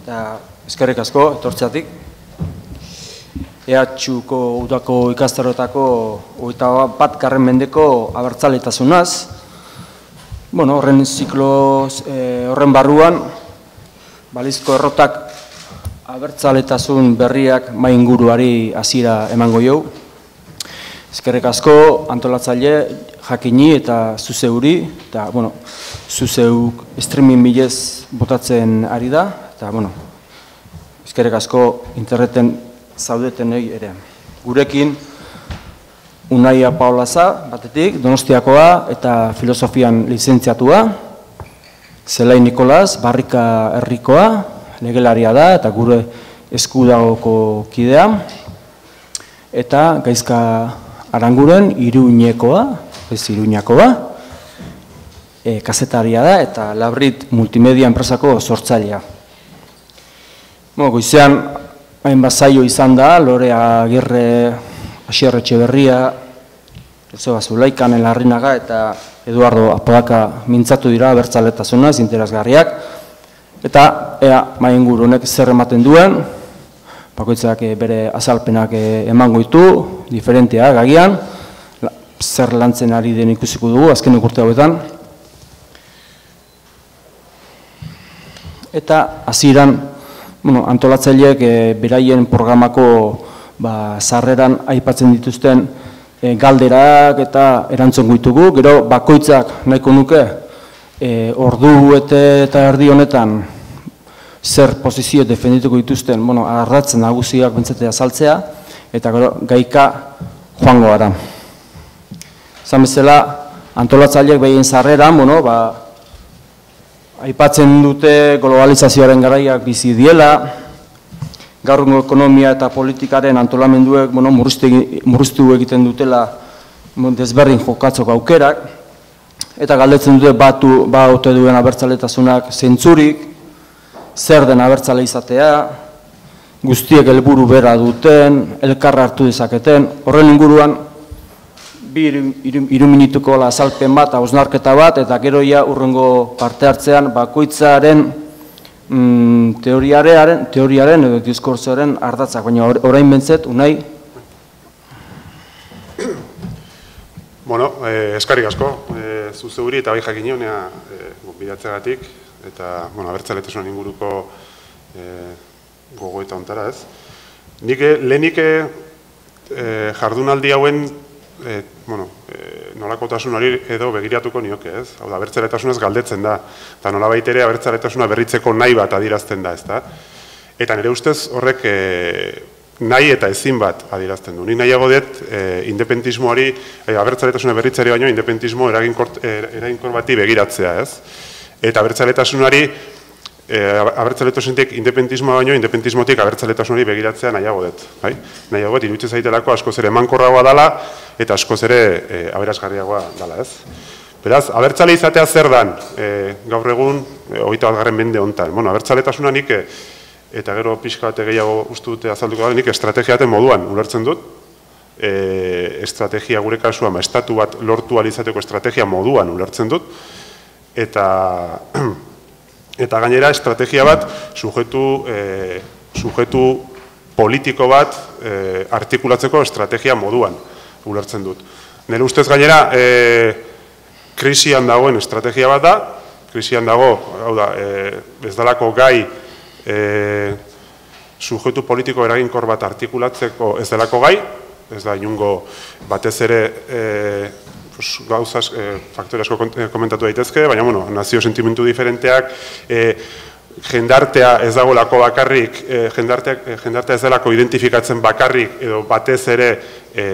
eta eskerrik asko etortzeatik. EHUko udako ikastarotako 21. mendeko abertzaletasunaz. Horren ziklo horren barruan, balizko errotak abertzaletasun berriak mainguruari hasiera emango jau. Eskerrik asko antolatzaile jakini eta zuzeuri, eta zuzeuk streaming bidez botatzen ari da, eta eskerrik asko interneten zaudetenei ere. Gurekin Unaia Paulaza batetik, Donostiakoa eta filosofian lizentziatua, Zelai Nikolas, Barrika herrikoa, legelaria da eta gure eskudagoko kidea, eta Gaizka Aranguren Iruñekoa, kazetaria da eta Labrit multimedia enpresako sortzailea. Goizean hainbat saio izan da, Lore Agirre, Asier Etxeberria, Joseba Zulaikan, Larrinaga eta Eduardo Apodaka mintzatu dira abertzaletasunaz interesgarriak, eta ea mainguru honek zer ematen duen, bakoitzak bere azalpenak emango ditu, diferenteak agian, zer lantzen ari den ikusiko dugu azken urte hauetan. Eta hasieran antolatzaileek beraien programako sarreran aipatzen dituzten galderak eta erantzun ditugu, gero bakoitzak nahiko nuke ordu eta erdi honetan zer posizio defendituko dituzten, ardatz nagusiak bentsatea azaltzea, eta gero gaika joango gara. Zan bezala, antolatzaileek behien sarreran, aipatzen dute globalizazioaren garaiak bizi diela, gaurko ekonomia eta politikaren antolamenduek murriztu egiten dutela desberdin jokatzeko aukerak, eta galdetzen dute ba ote duen abertzaletasunak zentzurik, zer den abertzale izatea, guztiek helburu bera duten, elkarra hartu dezaketen, horren inguruan hiru minutuko azalpen bat, hausnarketa bat, eta gero urrengo parte hartzean bakoitzaren teoriaren edo diskurtsoaren ardatzak, baina orain bentzet, Unai? Eskarrik asko, zuzeuri eta bai jakinionea bidatzeagatik, eta abertzaletasunan inguruko gogoeta ontara ez. Nik lehenik jardunaldi hauen nolakotasun hori edo begiratuko nioke ez. Hau da, abertzaletasunaz galdetzen da, eta nolabait ere abertzaletasuna berritzeko nahi bat adierazten da, ezta. Eta nire ustez horrek nahi eta ezin bat adierazten du. Nik nahiago dut independentismoari, abertzaletasuna berritzari baino independentismo eraginkor bati begiratzea ez. Eta abertzaletasunari, abertzaletasunetik independentismoa baino independentismotik abertzaletasunari begiratzea nahiago dut. Nahiago dut, iruditzen zaitelako askoz ere emankorragoa dela eta askoz ere aberasgarriagoa dela ez. Beraz, abertzale izatea zer dan gaur egun 21. mende honetan. Abertzaletasuna nik, eta gero pixka bate gehiago uste dute azalduko da, nik estrategiaten moduan ulertzen dut. Estrategia gure kasuan, estatu bat lortu alizateko estrategia moduan ulertzen dut. Eta gainera estrategia bat sujetu politiko bat artikulatzeko estrategia moduan ulertzen dut. Nire ustez gainera krisian dagoen estrategia bat da, krisian dago, hau da, ez dalako gai sujetu politiko eraginkor bat artikulatzeko ez delako gai, ez da inungo batez ere gauzaz, faktore asko komentatu daitezke, baina, nazio sentimentu diferenteak, jendartea ez dagoelako bakarrik, jendartea ez delako identifikatzen bakarrik, edo batez ere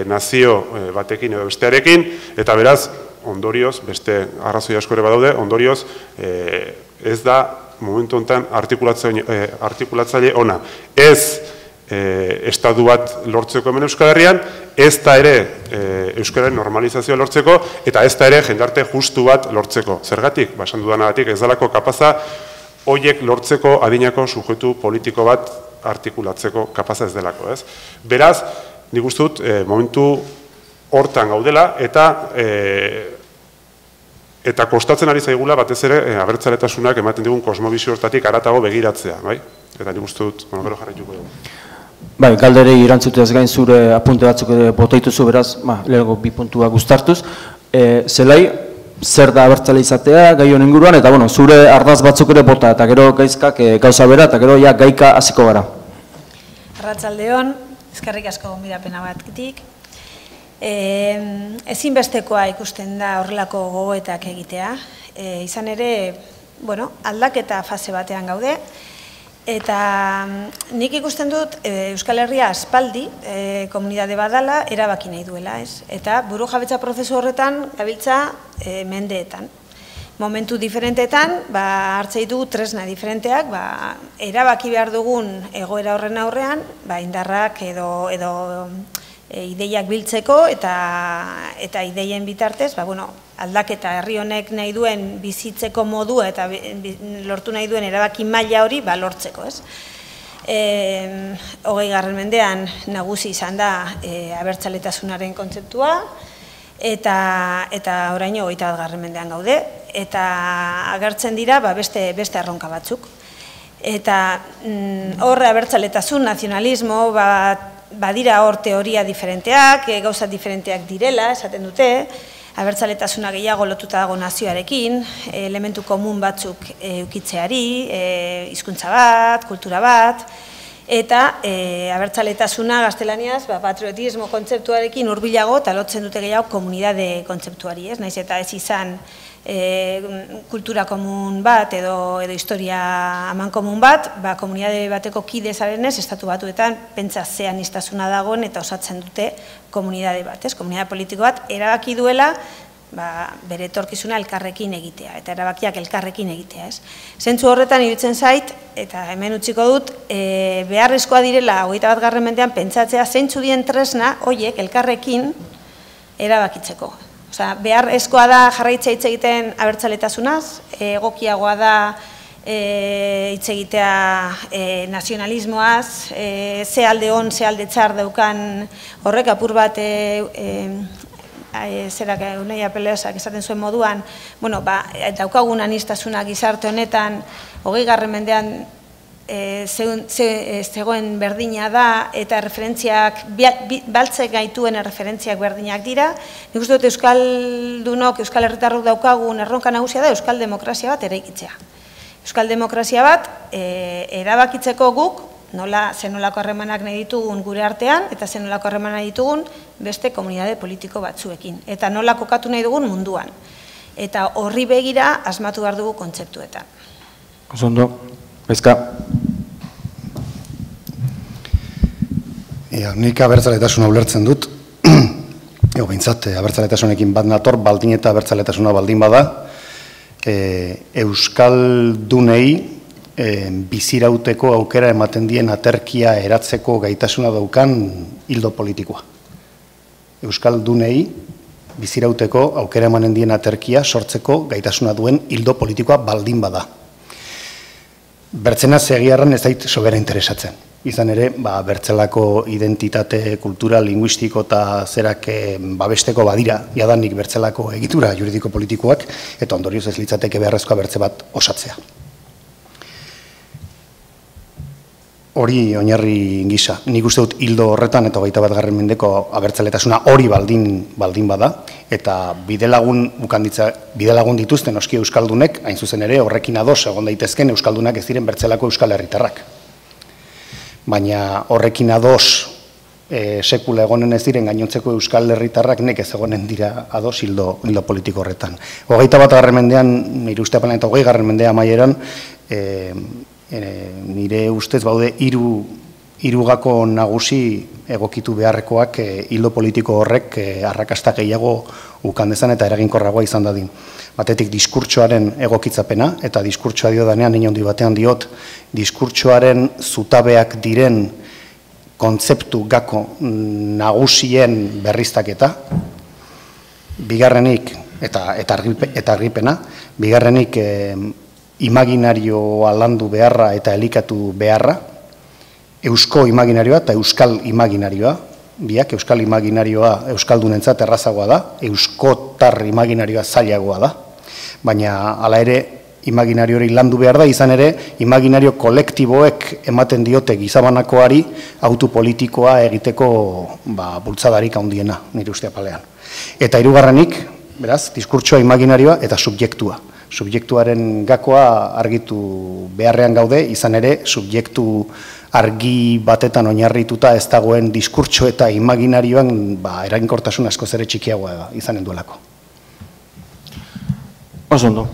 nazio batekin edo bestearekin, eta beraz, ondorioz, beste arrazoi asko ere badaude, ondorioz, ez da, momentu honetan, artikulatzaile ona. Ez estatu bat lortzeko hemen Euskal Herrian, ez da ere Euskararen normalizazioa lortzeko, eta ez da ere jendarte justu bat lortzeko. Zergatik, esan dudanagatik, ez dalako kapaza horiek lortzeko adinako sujetu politiko bat artikulatzeko kapaza ez delako. Beraz, nik uste dut, momentu hortan gaudela, eta kostatzen ari zaigula batez ere abertzaletasunak ematen digun kosmobizio hortatik haratago begiratzea. Eta nik uste dut, gero jarraituko dugu. Bai, galderei irantzuteaz gain zure apunte batzuk ere botaituzu, beraz, lehenengo 2 puntuak uztartuz. Zelai, zer da abertzale izatea, gai honen inguruan, eta zure ardaz batzuk ere bota, eta gero gaizkak gauza bera, eta gero gaika hasiko gara. Arratsaldeon, eskerrik asko gonbidapena batkitik. Ezinbestekoa ikusten da horrelako gogoetak egitea. Izan ere, aldaketa fase batean gaude, eta nik ikusten dut Euskal Herria aspaldi komunitate badala erabaki nahi duela, ez? Eta burujabetza prozesu horretan gabiltza mendeetan. Momentu diferentetan, hartze ditugu tresna diferenteak, erabaki behar dugun egoera horren aurrean, indarrak edo ideiak biltzeko eta ideien bitartez, aldaketa herri honek nahi duen bizitzeko modua eta lortu nahi duen erabaki maila hori lortzeko, ez? 20. mendean nagusi izan da abertzaletasunaren kontzeptua, eta oraino 21. mendean gaude, eta agertzen dira beste erronka batzuk. Eta horre abertzaletasun, nazionalismo, badira hor teoria diferenteak, gauza diferenteak direla, esaten dute, abertzaletasuna gehiago lotuta dago nazioarekin, elementu komun batzuk eukitzeari, hizkuntza bat, kultura bat, eta abertzaletasuna gaztelaniaz patriotismo kontzeptuarekin hurbilago eta lotzen dute gehiago komunitate kontzeptuari, ez? Naiz eta ez izan kultura komun bat edo historia aman komun bat, komunitate bateko kide zarenez, estatu batuetan pentsa zeaniztasuna dagoen eta osatzen dute komunitate bat, ez? Komunitate politiko bat erabaki duela bere etorkizuna elkarrekin egitea, eta erabakiak elkarrekin egitea, ez? Zentzu horretan iruditzen zait, eta hemen utziko dut, beharrezkoa direla 21. mendean pentsatzea zeintzu dien tresna horiek elkarrekin erabakitzeko. Beharrezkoa da jarraitzea hitz egiten abertzaletasunaz, egokiagoa da hitz egitea nazionalismoaz, ze alde on, ze alde txar daukan horrek apur bat zerak Unai Apeleosak esaten zuen moduan, daukagun aniztasuna gizarte honetan 20. mendean zegoen berdina da eta referentziak, baltzek gaituen referentziak berdinak dira. Nik uste dut Euskaldunok, Euskal Herritarrok daukagun erronka nagusia da Euskal Demokrazia bat eraikitzea. Euskal Demokrazia bat erabakitzeko guk, zenolako harremanak nahi ditugun gure artean, eta zenolako harremanak nahi ditugun beste komunitate politiko batzuekin. Eta nola kokatu nahi dugun munduan. Eta horri begira asmatu behar dugu kontzeptuetan. Osondo. Ezka. Nik abertzaletasuna ulertzen dut. Behintzat, abertzaletasunekin bat nator, baldin eta abertzaletasuna baldin bada, euskaldunei bizirauteko aukera ematen dien aterkia eratzeko gaitasuna daukan hildo politikoa. Euskaldunei bizirauteko aukera ematen dien aterkia sortzeko gaitasuna duen hildo politikoa baldin bada. Bertzena segiarran ez dait sobera interesatzen. Izan ere, bertzelako identitate, kultura, linguistiko eta zerak babesteko badira, jadanik bertzelako egitura juridiko politikoak, eta ondorioz ez litzateke beharrezkoa bertze bat osatzea. Hori oinarri gisa. Nik uste dut hildo horretan eta 21. mendeko abertzaletasuna hori baldin bada, eta bidelagun dituzten oski euskaldunek, hain zuzen ere horrekin ados egon daitezken euskaldunak ez diren bertzelako euskal herritarrak. Baina horrekin ados sekula egonen ez diren gainontzeko euskal herritarrak nekez egonen dira ados hildo politiko horretan. 21. mendean, nire uste apelan eta 20. mendea maieran, nire ustez baude hirugako nagusi egokitu beharrekoak hildo politiko horrek arrakasta gehiago ukan dezan eta eraginkorragoa izan dadin. Batetik diskurtsoaren egokitzapena, eta diskurtsoa dio danean, inondi batean diot, diskurtsoaren zutabeak diren kontzeptu gako nagusien berriztaketa, bigarrenik, eta argipena, bigarrenik imaginarioa landu beharra eta elikatu beharra, eusko imaginarioa eta euskal imaginarioa, biak euskal imaginarioa euskaldunentzat errazagoa da, euskotar imaginarioa zailagoa da, baina hala ere imaginario hori landu behar da, izan ere, imaginario kolektiboek ematen diote gizabanakoari autu politikoa egiteko bultzadarik handiena, nire uste apalean. Eta hirugarrenik, beraz, diskurtsoa, imaginarioa eta subjektua. Subjektuaren gakoa argitu beharrean gaude, izan ere, subjektu argi batetan oinarrituta ez dagoen diskurtso eta imaginarioan eraginkortasun askoz ere txikiagoa izanen duelako. Oso ondo.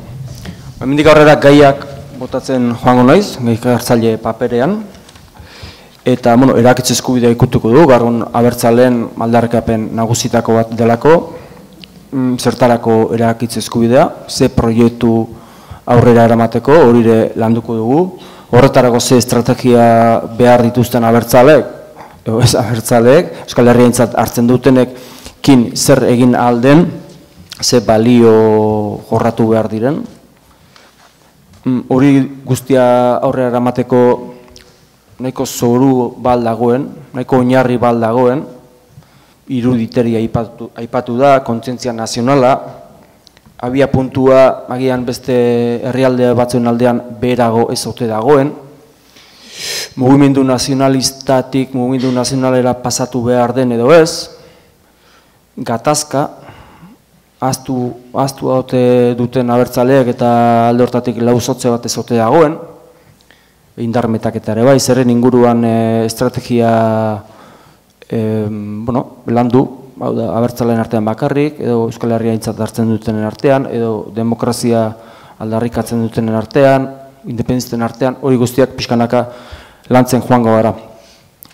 Hemendik aurrera gaiak botatzen joango naiz, gaikagartzaile paperean. Eta, erakitze eskubidea ikutuko du, gaur abertzaleen aldarrikapen nagusitako bat delako, zertarako erakitze eskubidea, ze proiektu aurrera eramateko, horire landuko dugu, horretarako ze estrategia behar dituzten abertzaleek, edo ez abertzaleek, Euskal Herriarentzat hartzen dutenek kin zer egin alden, ze balio jorratu behar diren. Hori guztia aurrera eramateko nahiko zoru bal dagoen, nahiko oinarri bal dagoen, iruditeria aipatu da, kontzientzia nazionala, abia puntua agian beste herrialde batzuen aldean beherago ez ote dagoen, mugimendu nazionalistatik mugimendu nazionalera pasatu behar den edo ez, gatazka, ahaztu haute duten abertzaleek eta alde hortatik lauzotze bat ez ote dagoen, indarmetaketa ere bai, zerren inguruan estrategia landu, abertzaleen artean bakarrik, edo Euskal Herriarentzat hartzen dutenen artean, edo demokrazia aldarrikatzen dutenen artean, independentisten artean, hori guztiak pixkanaka lantzen joango gara.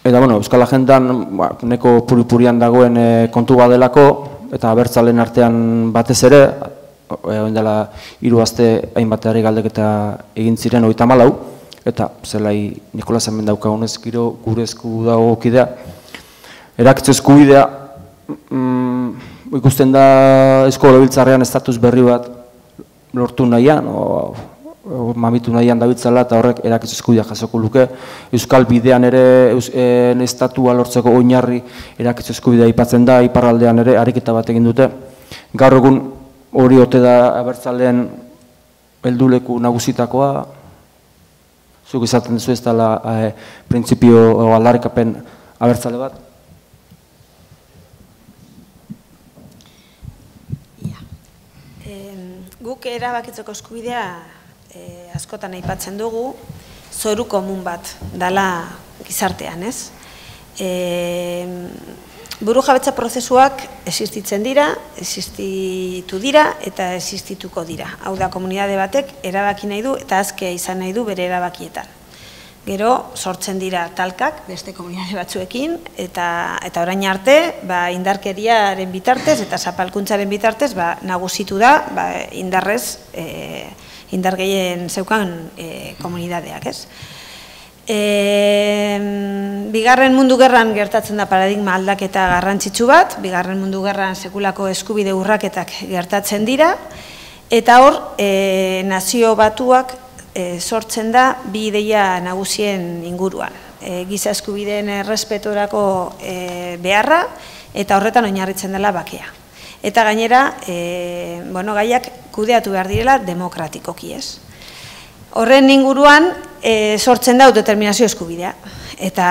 Eta, Euskal Agendan neko puripurian dagoen kontu badelako, eta abertzaleen artean batez ere, dela 3 aste hainbat herri galdeketa egin ziren 34, eta zelai Nikolas hemen daukagunez giro gure esku dago kidea, erakitze eskubidea, ikusten da Eusko Legebiltzarrean estatus berri bat lortu nahian, mamitu nahian dabitzala, eta horrek erakitze eskubidea jasoko luke. Euskal bidean ere estatua lortzeko oinarri erakitze eskubidea aipatzen da, iparraldean ere ariketa bat egin dute. Gaur egun hori ote da abertzaleen helduleku nagusitakoa, zuk izaten duzu ez dela printzipio aldarrikapen abertzale bat? Guk erabakitzeko eskubidea askotan aipatzen dugu, zoru komun bat dela gizartean, ez? Burujabetza prozesuak existitzen dira, existitu dira eta existituko dira. Hau da, komunitate batek erabaki nahi du eta azkea izan nahi du bere erabakietan. Gero, sortzen dira talkak beste komunitate batzuekin, eta orain arte, indarkeriaren bitartez eta zapalkuntzaren bitartez nagusitu da indarrez, indar gehien zeukan komunitateak, ez? Bigarren mundu gerran gertatzen da paradigma aldaketa garrantzitsu bat, Bigarren mundu gerran sekulako eskubide urraketak gertatzen dira, eta hor, nazio batuak sortzen da bi ideia nagusien inguruan. Giza eskubideen errespetorako beharra eta horretan oinarritzen dela bakea. Eta gainera, gaiak kudeatu behar direla demokratikoki, ez. Horren inguruan sortzen da autodeterminazio eskubidea. Eta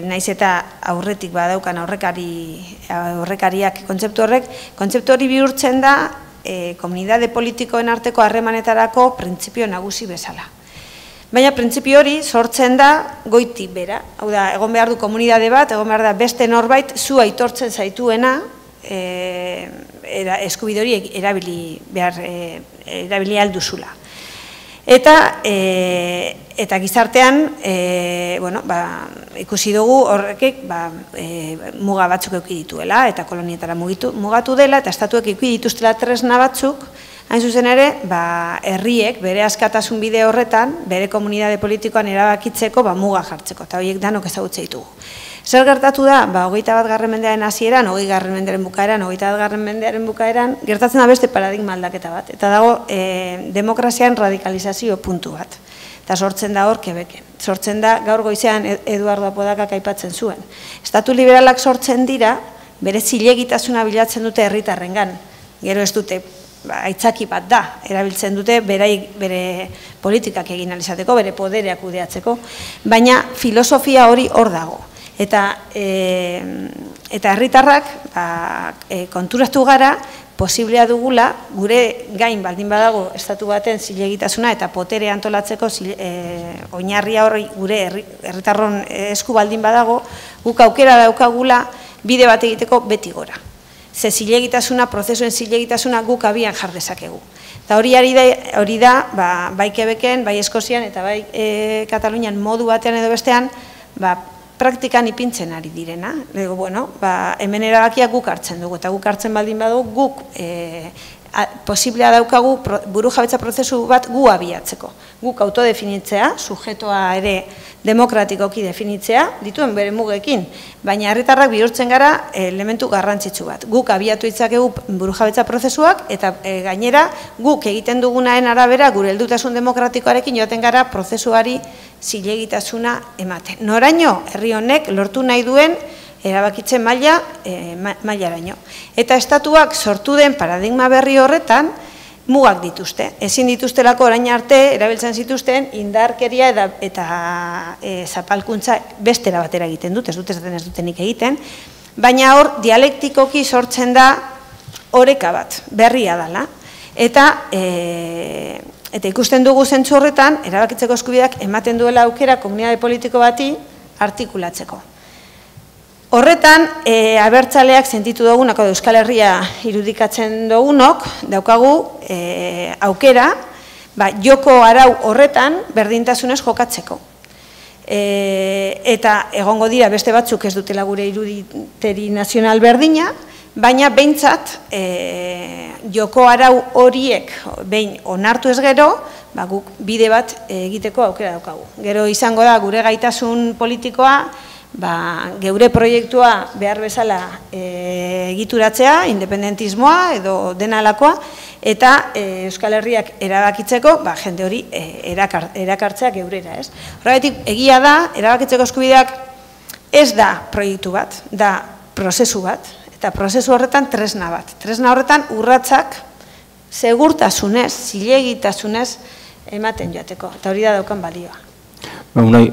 naiz eta aurretik badaukan aurrekariak kontzeptu horrek, kontzeptu hori bihurtzen da komunitate politikoen arteko harremanetarako printzipio nagusi bezala. Baina printzipio hori sortzen da goitik bera. Hau da, egon behar du komunitate bat, egon behar da beste norbait zu aitortzen zaituena eskubide hori erabili alduzula. Eta gizartean, ikusi dugu horrekek muga batzuk eduki dituela, eta kolonietara mugatu dela, eta estatuek eduki dituztela tresna batzuk, hain zuzen ere, herriek bere askatasun bide horretan, bere komunitate politikoan erabakitzeko muga jartzeko, eta horiek danok ezagutze ditugu. Zer gertatu da, 21. mendearen hasieran, 20. mendearen bukaeran, 21. mendearen bukaeran, gertatzen da beste paradigma aldaketa bat, eta dago demokrazian radikalizazio puntu bat. Eta sortzen da hor Quebecen. Sortzen da, gaur goizean Eduardo Apodakak aipatzen zuen. Estatu liberalak sortzen dira, bere zilegitasuna bilatzen dute herritarrengan. Gero ez dute aitzaki bat da, erabiltzen dute bere politikak egin alizateko, bere podereak kudeatzeko, baina filosofia hori hor dago. Eta herritarrak konturatu gara, posiblea dugula, gure gain baldin badago estatu baten zilegitasuna eta potere antolatzeko oinarria hori gure herritarron esku baldin badago, guk aukera daukagula bide bat egiteko beti gora. Ze zilegitasuna, prozesuen zilegitasuna guk abian jar dezakegu. Eta hori da, bai Quebecen, bai Eskozian eta bai Katalunian modu batean edo bestean, praktikan ipintzen ari direna. Hemen erabakiak guk hartzen dugu, eta guk hartzen baldin badugu, guk posiblea daukagu burujabetza prozesu bat gu abiatzeko. Guk autodefinitzea, sujetoa ere demokratikoki definitzea, dituen bere mugekin, baina herritarrak bihurtzen gara elementu garrantzitsu bat. Guk abiatu itzakegu burujabetza prozesuak, eta gainera guk egiten dugunaen arabera gure heldutasun demokratikoarekin joaten gara prozesuari zilegitasuna ematen. Noraino, herri honek lortu nahi duen erabakitzen mailaraino. Eta estatuak sortu den paradigma berri horretan mugak dituzte. Ezin dituztelako orain arte erabiltzen zituzten indarkeria eta zapalkuntza bestera batera egiten dut, ez dutenik egiten, baina hor dialektikoki sortzen da oreka bat, berria dela. Eta ikusten dugu zentzu horretan, erabakitzeko eskubideak ematen duela aukera komunitate politiko bati artikulatzeko. Horretan, abertzaleak sentitu dugunako Euskal Herria irudikatzen dugunok, daukagu aukera, joko arau horretan berdintasunez jokatzeko. Eta egongo dira beste batzuk ez dutela gure iruditeri nazional berdina, baina behintzat joko arau horiek behin onartu ez gero, guk bide bat egiteko aukera daukagu. Gero izango da gure gaitasun politikoa, geure proiektua behar bezala egituratzea, independentismoa edo denalakoa, eta Euskal Herriak erabakitzeko, jende hori erakartzea geurera, ez? Horregatik, egia da, erabakitzeko eskubideak ez da proiektu bat, da prozesu bat, eta prozesu horretan tresna bat. Tresna horretan urratsak segurtasunez, zilegitasunez ematen joateko, eta hori da daukan balioa. Unai,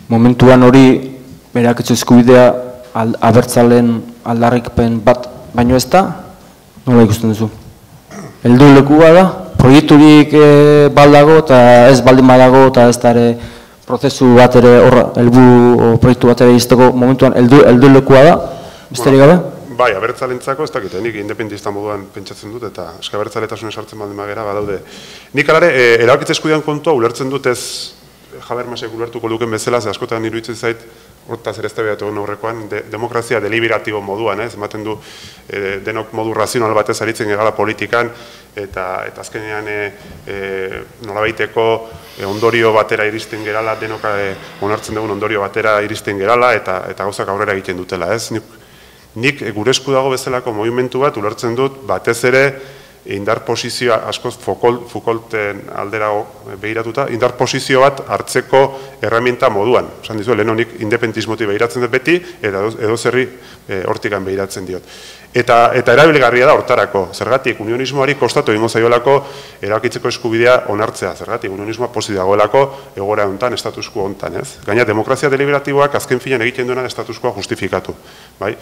momentuan hori erakitzu eskubidea abertzalen aldarrikpen bat baino ez da, nola ikusten duzu? Heldu lekua da, proiekturik baldago eta ez baldin badago eta ez da ere prozesu bat ere helburu proiektu bat ere izteko momentuan heldu lekua da, besterik gabe? Bai, abertzalentzako ez dakite, nik independentista moduan pentsatzen dut eta eska abertzaletasunen sartzen baldin bagera badaude. Nik alare, erabakitze eskubidean kontua ulertzen dut ez Habermasek ulertuko luken bezala, ze askotan iruditzen zait, hortaz ere eztabaidatu aurrekoan, demokrazia deliberatibo moduan, ematen du denok modu razional batez aritzen gegala politikan, eta azkenean nolabaiteko ondorio batera iristen gerala, denok onartzen dugun ondorio batera iristen gerala, eta gauzak aurrera egiten dutela, ez? Nik gure esku dago bezalako movimentu bat ulertzen dut, batez ere, indar posizioa, askoz Foucaulten aldera behiratuta, indar posizio bat hartzeko erramienta moduan. Esan dizu, lehen honik independentismotik behiratzen dut beti, eta edo zerri hortikan behiratzen diot. Eta erabilgarria da hortarako. Zergatik, unionismoari kostatu egingo zaiolako erabakitzeko eskubidea onartzea. Zergatik, unionismoa posi dagoelako egoera hontan, status quo hontan, ez? Gaina, demokrazia deliberatiboak azken finean egiten duena status quoa justifikatu. Bai?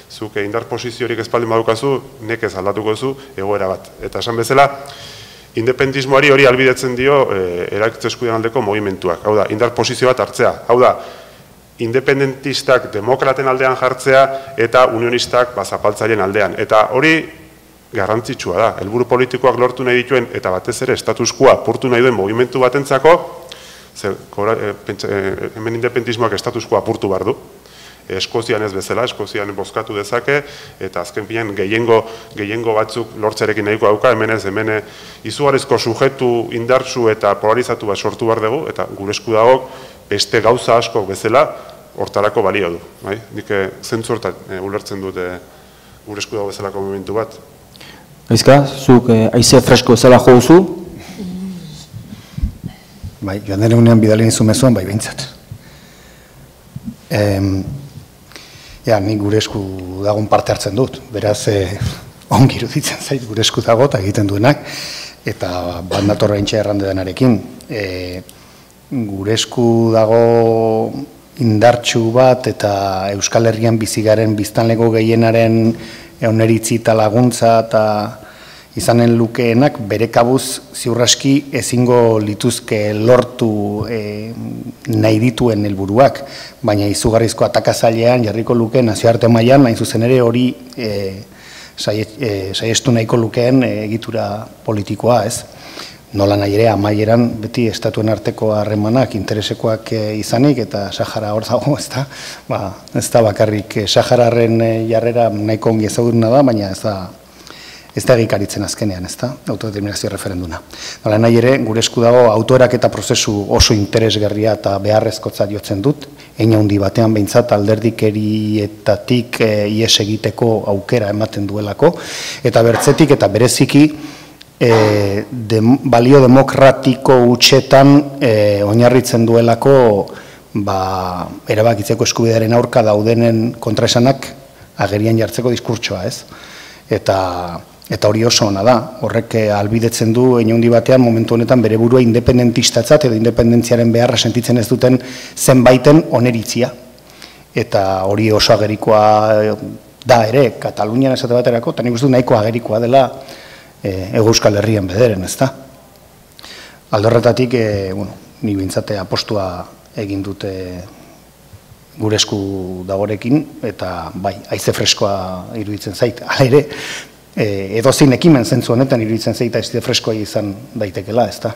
Zuk indar posiziorik espaldin badukazu, nekez aldatuko zu egoera bat. Eta esan bezala, independentismoari hori albidetzen dio erakitze eskubidean aldeko movimentuak. Hau da, indar posizio bat hartzea. Hau da, independentistak demokraten aldean jartzea eta unionistak zapaltzaileen aldean. Eta hori garrantzitsua da. Helburu politikoak lortu nahi dituen eta batez ere status quoa apurtu nahi duen movimentu batentzako, hemen independentismoak status quoa apurtu behar du. Eskozian ez bezala, Eskozian bozkatu dezake, eta azken pian gehiengo batzuk lortzerekin nahiko dauka, hemen izugarrizko sujetu indartsu eta polarizatu bat sortu behar dugu, eta gure esku dago beste gauza asko bezala hortarako balio du. Nik zentzu hortan ulertzen dut gure esku dago bezalako momentu bat. Aizka, zuk aize fresko bezala jo duzu? Bai, joan den egunean bidali nizu mezuan, bai behintzat. Nik gure esku dagoen parte hartzen dut, beraz, ongi iruditzen zait gure esku dago eta egiten duenak, eta bat nator oraintxe errandenarekin. Gure esku dago indartsu bat eta Euskal Herrian bizigaren biztanleko gehienaren oneritzi eta laguntza eta izanen lukeenak bere kabuz ziurraski ezingo lituzke lortu nahi dituen helburuak, baina izugarrizko atakazailean jarriko luke nazioarte mailan hain zuzen ere hori saiestu nahiko lukeen egitura politikoa, ez? Nola nahi ere amaieran beti estatuen arteko harremanak interesekoak izanik eta Sahara hor dago, ez da bakarrik Sahararen jarrera nahiko ongi ezaguna da, baina ez da egikaritzen azkenean, ez da, autodeterminazio referenduna. Nola nahi ere, gure esku dago autoeraketa prozesu oso interesgarria eta beharrezkotzat jotzen dut, hein handi batean behintzat alderdikerietatik ihes egiteko aukera ematen duelako, eta bertzetik eta bereziki balio demokratiko hutsetan oinarritzen duelako erabakitzeko eskubidearen aurka daudenen kontraesanak agerian jartzeko diskurtsoa, ez? Eta hori oso ona da, horrek albidetzen du hein handi batean momentu honetan bere burua independentistatzat edo independentziaren beharra sentitzen ez duten zenbaiten oneritzia. Eta hori oso agerikoa da ere, Katalunian esate baterako, eta nik uste dut nahiko agerikoa dela Hego Euskal Herrian bederen, ez da? Alde horretatik, nik bintzate apostua egin dute gure esku dagorekin, eta bai, haize freskoa iruditzen zait. Hala ere, edozein ekimen zentzu honetan iruditzen zait haize freskoa izan daitekela, ez da?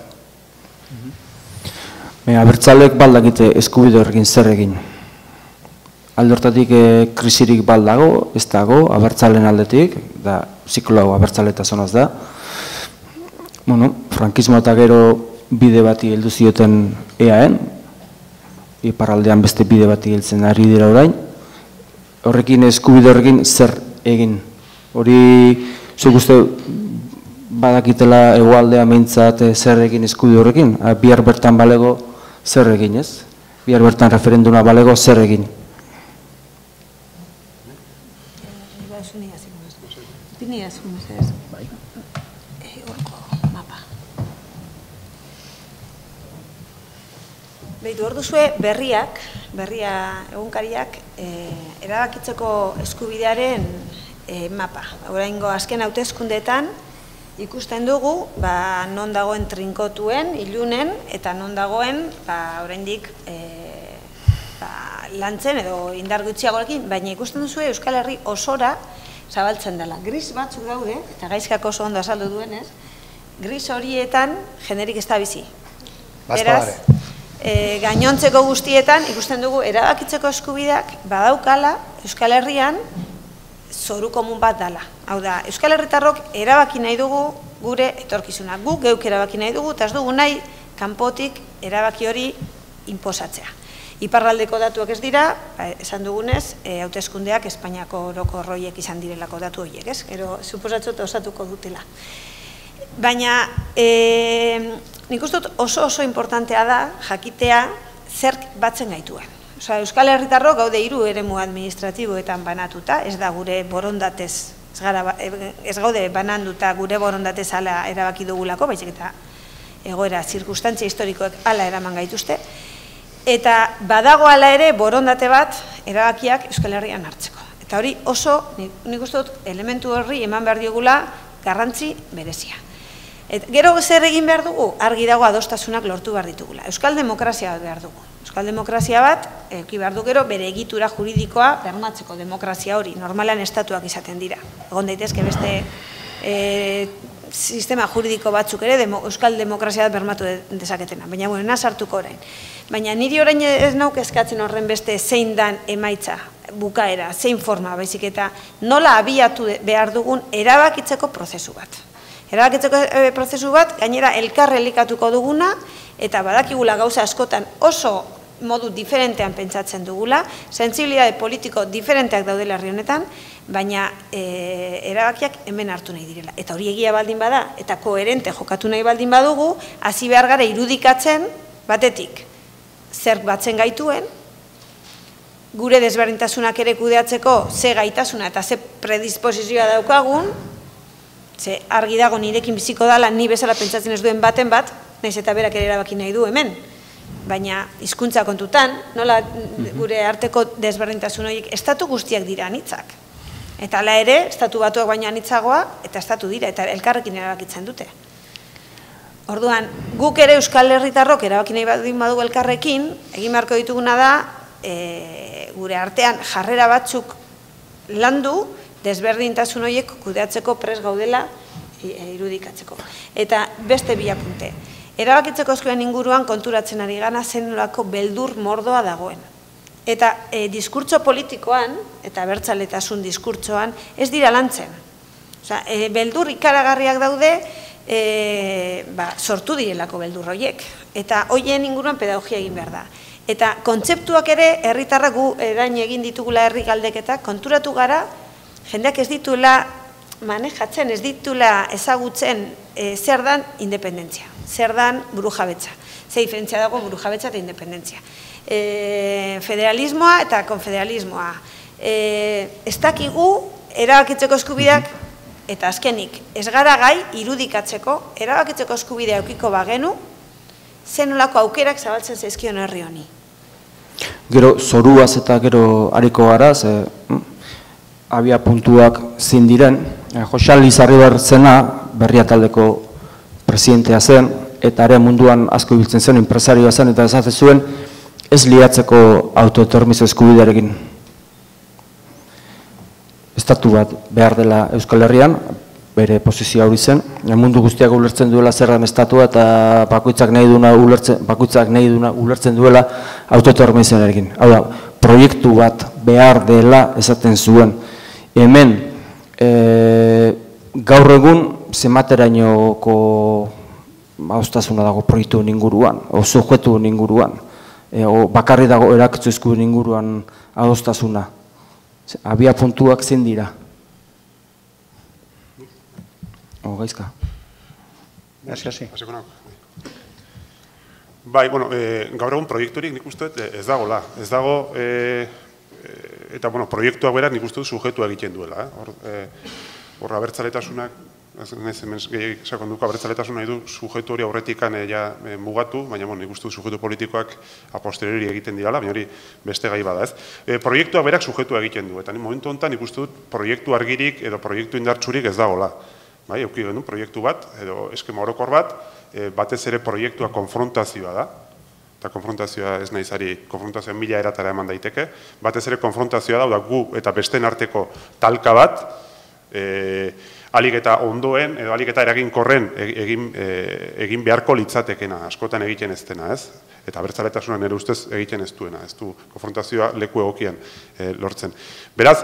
Abertzaleek baldakite eskubide horrekin zer egin. Alde horretatik krisirik baldago, ez dago, abertzalen aldetik, da ziklo hau abertzaletasonaz da. Frankismo eta gero bide bati heldu zioten EAen, iparraldean beste bide bati heltzen ari dira orain. Horrekin eskubide horrekin zer egin. Hori zuk uste badakitela hegoaldea meintzat zer egin eskubide horrekin? Bihar bertan balego zer egin, ez? Bihar bertan referenduma balego zer egin? Behitu hor duzue berria egunkariak erabakitzeko eskubidearen mapa. Oraingo azken hauteskundeetan ikusten dugu non dagoen trinkotuen, ilunen, eta non dagoen oraindik lantzen edo indar gutxiagorekin, baina ikusten duzue Euskal Herri osora zabaltzen dela. Gris batzuk daude, eta Gaizkak oso ondo azaldu duenez, gris horietan jenerik ez da bizi. Beraz, gainontzeko guztietan ikusten dugu erabakitzeko eskubideak badaukala Euskal Herrian zoru komun bat dela. Hau da, Euskal Herritarrok erabaki nahi dugu gure etorkizuna. Guk geuk erabaki nahi dugu, eta ez dugu nahi kanpotik erabaki hori inposatzea. Iparraldeko datuak ez dira, esan dugunez, hauteskundeak Espainiako orokorroiek izan direlako datu horiek, ez? Gero, suposatzot osatuko dutela. Baina, nik uste dut oso importantea da jakitea zerk batzen gaituen. Euskal Herritarrok gaude 3 eremu administratiboetan banatuta, ez da gure borondatez, ez gaude bananduta gure borondatez ala erabaki dugulako, baizik eta egoera, zirkustantzia historikoek ala eraman gaituzte, eta badago ala ere borondate bat erabakiak Euskal Herrian hartzeko. Eta hori oso, nik uste dut, elementu horri eman behar diogula garrantzi berezia. Gero zer egin behar dugu, argi dago adostasunak lortu behar ditugula. Euskal demokrazia bat behar dugu. Euskal demokrazia bat, eki behar du gero, bere egitura juridikoa bermatzeko demokrazia hori. Normalan estatuak izaten dira. Egon daitezke beste sistema juridiko batzuk ere, Euskal demokrazia bat bermatu dezaketena. Baina, nazartuko orain. Baina niri orain ez nauk eskatzen horren beste zein dan emaitza bukaera, zein forma, baizik eta nola abiatu behar dugun erabakitzeko prozesu bat. Erabakitzeko prozesu bat, gainera elkar elikatuko duguna, eta badakigula gauza askotan oso modu diferentean pentsatzen dugula, sentsibilitate politiko diferenteak daudela herri honetan, baina erabakiak hemen hartu nahi direla. Eta hori egia baldin bada, eta koherente jokatu nahi baldin badugu, hasi behar gara irudikatzen batetik zer batzen gaituen, gure desberdintasunak ere kudeatzeko ze gaitasuna eta ze predisposizioa daukagun, Ze argi dago nirekin biziko dala, ni bezala pentsatzen ez duen baten bat, nahiz eta berak ere erabaki nahi du hemen. Baina hizkuntza kontutan, nola gure arteko desberdintasun horiek, estatu guztiak dira anitzak. Eta hala ere, estatu batuak baino anitzagoa, eta estatu dira, eta elkarrekin erabakitzen dute. Orduan, guk ere Euskal Herritarrok erabaki nahi badugu elkarrekin, egin beharko dituguna da, gure artean jarrera batzuk landu, desberdintasun horiek kudeatzeko prest gaudela irudikatzeko. Eta beste biapunte. Erabakitzeko eskubideen inguruan konturatzen ari gana zenolako beldur mordoa dagoen. Eta diskurtso politikoan, eta abertzaletasun diskurtsoan, ez dira lantzen. Beldur ikaragarriak daude, sortu direlako beldur horiek. Eta horien inguruan pedagogia egin behar da. Eta kontzeptuak ere, herritarrak gu erain egin ditugula herri galdeketak, konturatu gara, jendeak ez dituela manejatzen, ez dituela ezagutzen zer dan independentzia, zer dan burujabetza. Ze diferentzia dago burujabetza eta independentzia. Federalismoa eta konfederalismoa. Ez dakigu erabakitzeko eskubideak, eta azkenik, ez gara gai irudikatzeko, erabakitzeko eskubidea eukiko bagenu, zenolako aukerak zabaltzen zaizkion herri honi. Gero, zoruaz eta gero hariko gara, abia puntuak zin diren, Josal Lizarribar zena, Berria taldeko presidentea zen, eta ere munduan asko ibiltzen zen, enpresarioa zen, eta esaten zuen, ez liatzeko autodeterminazio eskubidearekin. Estatu bat behar dela Euskal Herrian, bere posizioa hori zen, mundu guztiak ulertzen duela zerran estatua eta bakoitzak nahi duna ulertzen duela autodeterminazioarekin. Hau da, proiektu bat behar dela esaten zuen. Hemen, gaur egun zenbaterainoko haustasuna dago proiektu inguruan, o sujetu inguruan, o bakarri dago erakitzu eskubideen inguruan adostasuna. Abia puntuak zein dira. Gaizka. Bai, bueno, gaur egun proiekturik nik uste ez dagoela. Ez dago, eta proiektuak berak nik uste sujetua egiten duela. Hor abertzaletasunak, nahiz hemen gehiagik sakonduko, abertzaletasuna nahi du sujetu hori aurretikan mugatu, baina nik uste sujetu politikoak a posteriori egiten dirala, baina hori beste gai bada ez. Proiektuak berak sujetua egiten du, eta momentu honetan nik uste dut proiektu argirik edo proiektu indartsurik ez dagoela. Bai, euki genuen proiektu bat, edo eskema orokor bat, batez ere proiektua konfrontazioa da, eta konfrontazioa ez nahizari, konfrontazioa mila eratara eman daiteke, batez ere konfrontazioa da gu eta besteen arteko talka bat, alik eta ondoen, edo alik eta eraginkorren egin beharko litzatekena, askotan egiten ez dena, ez? Eta abertzaletasuna nire ustez egiten ez duena, ez du konfrontazioa leku egokian lortzen. Beraz,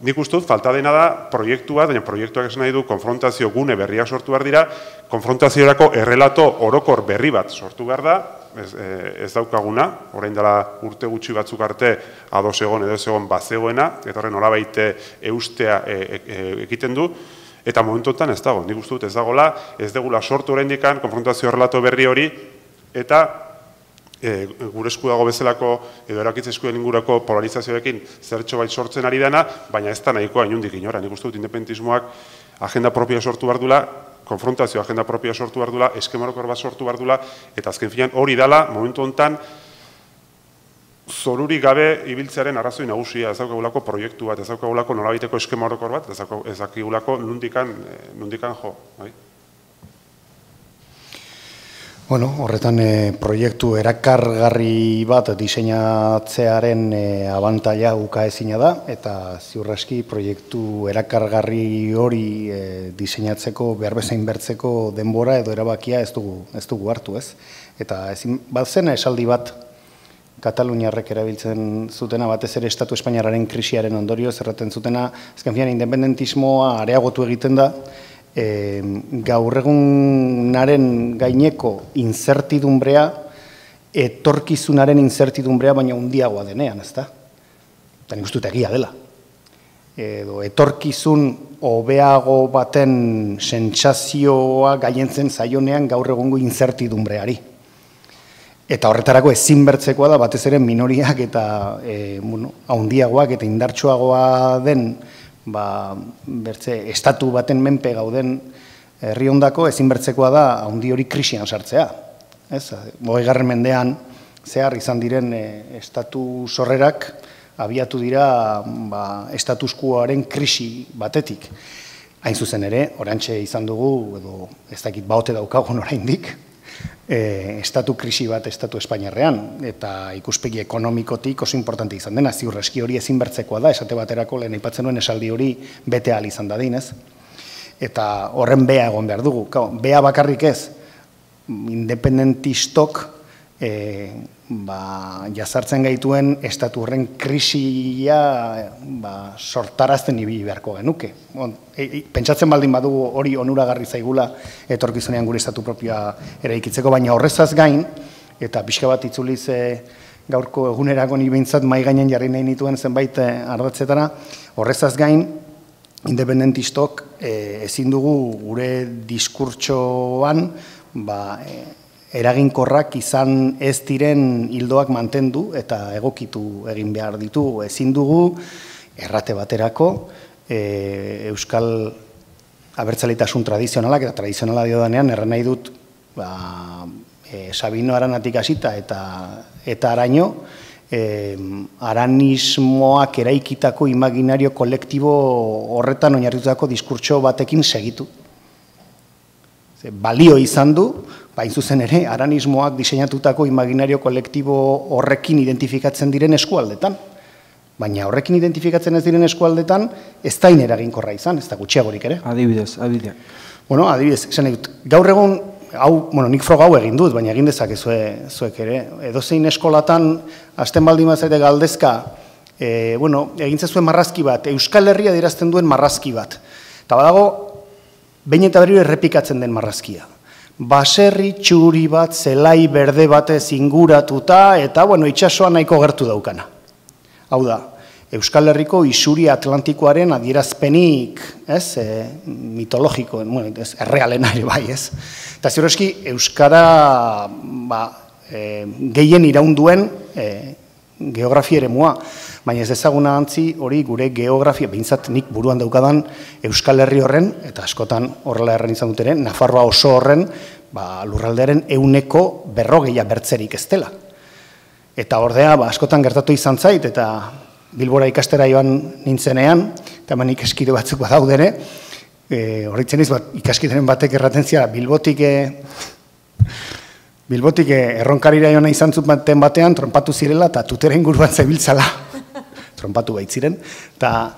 nik uste dut, falta dena da proiektu bat, baina proiektuak esan nahi du konfrontazio gune berriak sortu behar dira, konfrontaziorako errelato orokor berri bat sortu behar da, ez daukaguna, orain dela urte gutxi batzuk arte ados egon edo ez egon bazegoena, eta horren nolabait eustea egiten du, eta momentuetan ez dago, nik uste dut ez dagoela, ez degula sortu oraindikan konfrontazio errelato berri hori, eta gure esku dago bezalako edo erakitze eskubideen ingurako polarizazioekin zertxo bait sortzen ari dena, baina ez da nahikoa inundik inora. Nik uste dut independentismoak agenda propioa sortu behar dula, konfrontazio agenda propioa sortu behar dula, eskema orokor bat sortu behar dula, eta azken finean hori dela, momentu honetan, zorurik gabe ibiltzearen arrazoi nagusia, ez daukagulako proiektu bat, ez daukagulako nolabaiteko eskema orokor bat, ez daukagulako nundikan jo. Bueno, horretan proiektu erakargarri bat diseinatzearen abantaila ukaezina da, eta ziurraski proiektu erakargarri hori diseinatzeko, behar bezain bertzeko denbora edo erabakia ez dugu hartu, ez? Eta ezin bat zen esaldi bat Kataluniarrek erabiltzen zutena, batez ere Estatu Espainiarraren krisiaren ondorio zerraten zutena, azken finean independentismoa areagotu egiten da, gaur egunaren gaineko inzertidumbrea, etorkizunaren inzertidumbrea, baina handiagoa denean, ezta? Eta nik uste dut egia dela. Edo etorkizun hobeago baten sentsazioa gaientzen zaionean gaur egungo inzertidumbreari. Eta horretarako ezinbertzekoa da, batez ere minoriak eta handiagoak eta indartsuagoa den bertze, estatu baten menpe gauden herri hondako ezin bertzekoa da handi hori krisian sartzea. 20. mendean zehar izan diren estatu sorrerak abiatu dira status quoaren krisi batetik. Hain zuzen ere, orantxe izan dugu, edo ez dakit baote daukagun oraindik, estatu krisi bat estatu Espainiarrean, eta ikuspegi ekonomikotik oso importante izan dena, ziur eski hori ezin bertzekoa da, esate baterako lehen aipatzen nuen esaldi hori bete ahal izan dadin, ez? Eta horren bea egon behar dugu. Bea bakarrik ez, independentistok jazartzen gaituen estatu horren krisia sortarazten ibili beharko genuke. Pentsatzen baldin badugu hori onuragarri zaigula etorkizunean gure estatu propioa eraikitzeko, baina horrezaz gain, eta pixka bat itzuliz gaurko egunerako ni behintzat mai gainen jarri nahi nituen zenbait ardatzetara, horrezaz gain, independentistok ezin dugu gure diskurtsoan eraginkorrak izan ez diren ildoak mantendu eta egokitu egin behar ditu. Ezin dugu errate baterako euskal abertzaletasun tradizionalak, eta tradizionala diodanean erran nahi dut Sabino Aranatik hasita eta araño aranismoak eraikitako imaginario kolektibo horretan oinarritutako diskurtso batekin segitu. Balio izan du, hain zuzen ere, aranismoak diseinatutako imaginario kolektibo horrekin identifikatzen diren eskualdetan. Baina horrekin identifikatzen ez diren eskualdetan, ez da ineraginkorra izan, ez da gutxiagorik ere. Adibidez. Bueno, adibidez, esan dut, gaur egun, nik froga hau egin dut, baina egin dezakezue zuek ere. Edozein eskolatan, hasten baldin bazete galdezka, egin zezuen marrazki bat, Euskal Herria adierazten duen marrazki bat. Eta badago, behin eta berriro errepikatzen den marrazkia. Baserri txuri bat, zelai berde batez inguratuta, eta, itsasoa nahiko gertu daukana. Hau da, Euskal Herriko isuri atlantikoaren adierazpenik, mitologiko, errealena ere bai, ez? Eta ziur eski, Euskara gehien iraunduen geografia ere mua, baina ez ezaguna antzi hori gure geografia, behintzat nik buruan daukadan Euskal Herri horren, eta askotan horrela erran izan dut ere, Nafarroa oso horren lurraldearen 100% bertzerik ez dela. Eta ordea, askotan gertatu izan zait, eta Bilbora ikastera joan nintzenean, eta nik eskide batzuk badaudere, horritzen iz, ikaskideren batek erraten zira, Bilbotik erronkarira joan izan zuten batean, trompatu zirela, eta tutera inguruan zebiltzala, trompatu baitziren, eta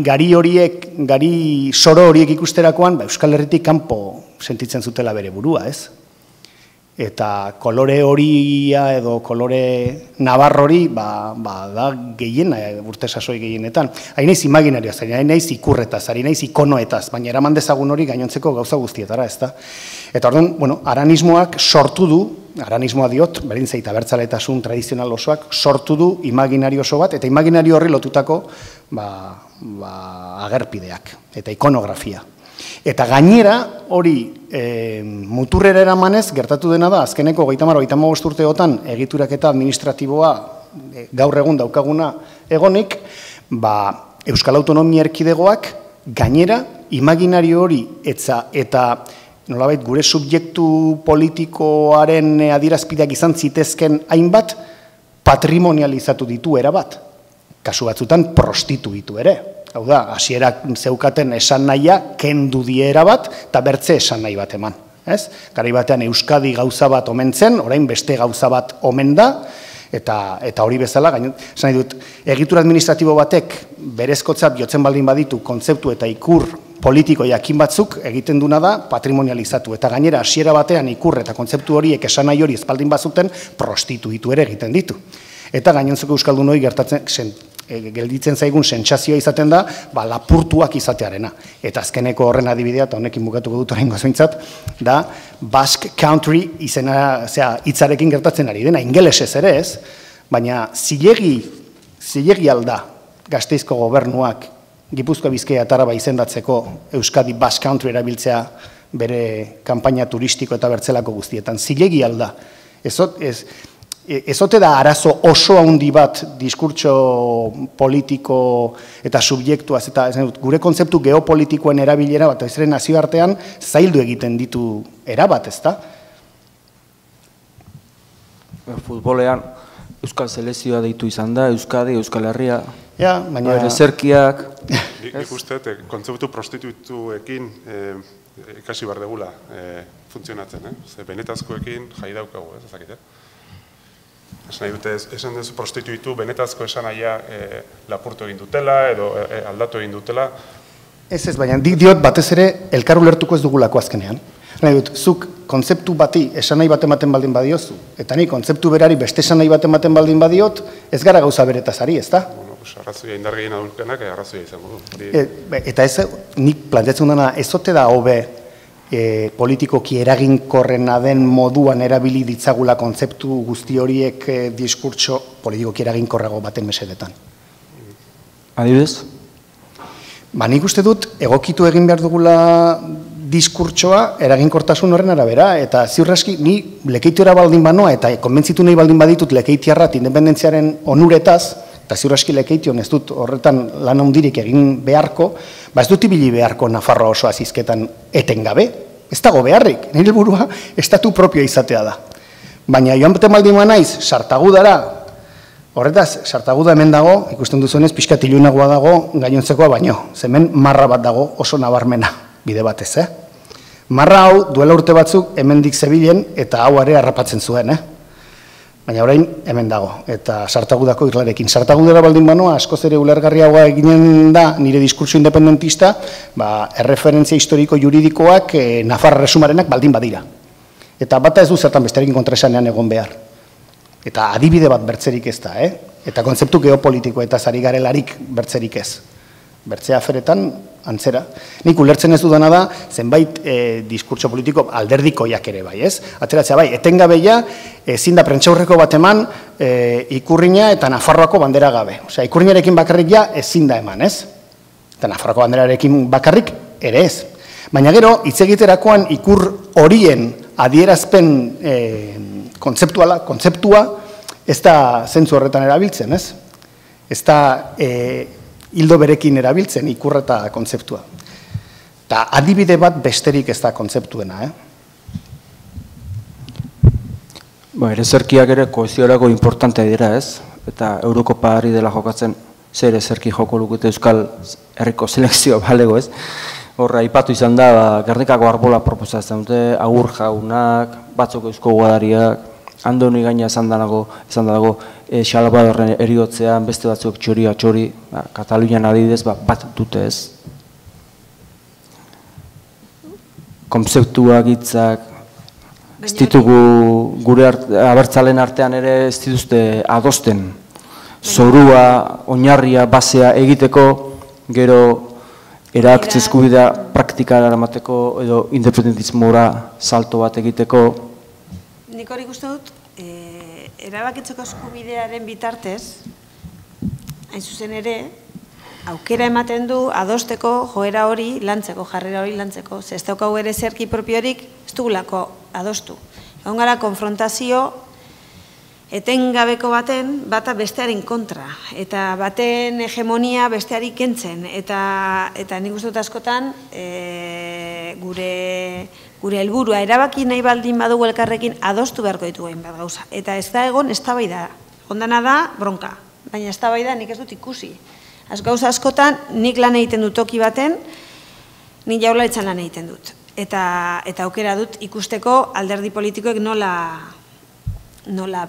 gari horiek, gari soro horiek ikusterakoan, Euskal Herritik kanpo sentitzen zutela bere burua, ez? Eta kolore horia edo kolore nabar hori, da gehiena, urte sasoi gehienetan. Hain naiz imaginarioaz, hain naiz ikurretaz, hain naiz ikonoetaz, baina eraman dezagun hori gainontzeko gauza guztietara, ez da? Eta orduan, aranismoak sortu du, aranismoa diot, berdin zaita abertzaletasun tradizional osoak, sortu du imaginario oso bat, eta imaginario horri lotutako agerpideak, eta ikonografia. Eta gainera hori muturrera eramanez gertatu dena da, azkeneko 30-35 urteotan egituraketa administratiboa gaur egun daukaguna egonik, Euskal Autonomia Erkidegoak gainera imaginario hori eta nolabait gure subjektu politikoaren adierazpideak izan zitezken hainbat patrimonializatu ditu erabat. Kasu batzutan prostituitu ere. Hau da, hasierak zeukaten esan nahia, kendu diera bat, eta bertze esan nahi bat eman. Garai batean Euskadi gauza bat omen zen, orain beste gauza bat omen da, eta hori bezala, esan nahi dut, egitura administratibo batek berezkotzat jotzen baldin baditu kontzeptu eta ikur politiko jakin batzuk egiten duna da patrimonializatu. Eta gainera, hasiera batean ikur eta kontzeptu horiek esan nahi hori ezbaldin bazuten prostituitu ere egiten ditu. Eta gainontzeko euskaldunoi gelditzen zaigun sentsazioa izaten da, lapurtuak izatearena. Eta azkeneko horren adibidea, eta honekin bukatuko dut oraingoz behintzat, da Basque Country izena, hitzarekin gertatzen ari dena, ingelesez ere ez, baina zilegi alda Gasteizko gobernuak Gipuzkoa Bizkaia eta Araba izendatzeko Euskadi Basque Country erabiltzea bere kanpaina turistiko eta bertzelako guztietan. Zilegi alda. ez ote da arazo oso handi bat diskurtso politiko eta subjektuaz, eta gure kontzeptu geopolitikoen erabilera bat, ez ere nazioartean zaildu egiten ditu erabat, ez da? Futbolean Euskal Selezioa deitu izan da, Euskadi, Euskal Herria, baina zerkiak. Nik uste, kontzeptu prostitutuekin ikasi behar degula funtzionatzen, ze benetazkoekin jai daukagu, ez ezakit, Esan duzu prostituitu benetazko esan aia lapurtu egin dutela edo aldatu egin dutela. Ez, baina diot batez ere elkar ulertuko ez dugulako azkenean. Nahi dut, zuk kontzeptu bati esan nahi bat ematen baldin badiozu, eta ni kontzeptu berari beste esan nahi bat ematen baldin badiot, ez gara gauza beretaz ari, ez da? Arrazoia indar gehien adulkenak arrazoia izango du. Eta ez, nik planteatzen dena, ez ote da hobe politikoki eraginkorrena den moduan erabili ditzagula kontzeptu guzti horiek diskurtso politikoki eraginkorrago baten mesedetan. Adibidez? Nik uste dut, egokitu egin behar dugula diskurtsoa eraginkortasun horren arabera, eta ziurraski ni lekeitiora baldin banoa, eta konbentzitu nahi baldin baditut lekeitiarrat independentziaren onuretaz, eta ziurraski lekeition ez dut horretan lan handirik egin beharko, ez dut ibili beharko Nafarroa oso azizketan etengabe, ez dago beharrik, nire helburua estatu propioa izatea da. Baina joan bete baldin naiz, Sartagudara, horretaz, Sartaguda hemen dago, ikusten duzuenez, pixkat ilunagoa dago, gainontzekoa baino, zemen marra bat dago oso nabarmena, bide batez, Marra hau, duela urte batzuk, hemendik zebilen, eta hau ere harrapatzen zuen, Baina orain hemen dago, eta Sartagudako irlarekin. Sartagudera baldin banoa, askoz ere ulergarriagoa eginen da, nire diskurtso independentista, erreferentzia historiko juridikoak Nafarra Resumarenak baldin badira. Eta bata ez du zertan bestearekin kontraesanean egon behar. Eta adibide bat bertzerik ez da, Eta kontzeptu geopolitiko eta zari garelarik bertzerik ez. Bertzea aferetan, antzera. Nik ulertzen ez dudana da, zenbait diskurtso politiko alderdikoiak ere bai, ez? Atzeratzea bai, etengabeia, ezin da prentxaurreko bat eman Ikurrina eta Nafarroako bandera gabe. Osea, Ikurrinarekin bakarrik ja ezin da eman, ez? Eta Nafarroako banderarekin bakarrik ere ez. Baina gero, hitz egiterakoan ikur horien adierazpen kontzeptua ez da zentzu horretan erabiltzen, ez? Ez da hildo berekin erabiltzen ikurreta kontzeptua. Eta adibide bat besterik ez da kontzeptuena, Erezerkiak ere koheziorako importantea dira, ez? Eta Eurokopa ari dela jokatzen zer ezerki joko lukete Euskal Herriko selekzioa balego, ez? Horra, aipatu izan da, Gernikako arbola proposatzen dute, Agur jaunak, batzuk eusko guadariak, Andoni gaina esan dago Salvadorren eriotzean, beste batzuk txori, Katalunian adidez bat dute ez. Kontzeptuak, hitzak, ez ditugu gure abertzalen artean ere ez dituzte adosten. Zorua, oinarria, basea egiteko, gero erakitze eskubidea praktikara eramateko edo independentismora salto bat egiteko. Nik hori ikusten dut, erabakitzeko eskubidearen bitartez, hain zuzen ere, aukera ematen du adosteko joera hori lantzeko, jarrera hori lantzeko. Ez daukagu ere zerki propiorik, ez dugulako adostu. Egon gara konfrontazio etengabeko baten, bata bestearen kontra, eta baten hegemonia besteari kentzen, eta nik uste dut askotan gure helburua erabaki nahi baldin badugu elkarrekin adostu beharko ditugu egin bat gauza. Eta ez da egon eztabaida, ondana da bronka, baina eztabaida nik ez dut ikusi. Gauza askotan nik lan egiten dut toki baten, nik Jaurlaritzan lan egiten dut. Eta aukera dut ikusteko alderdi politikoek nola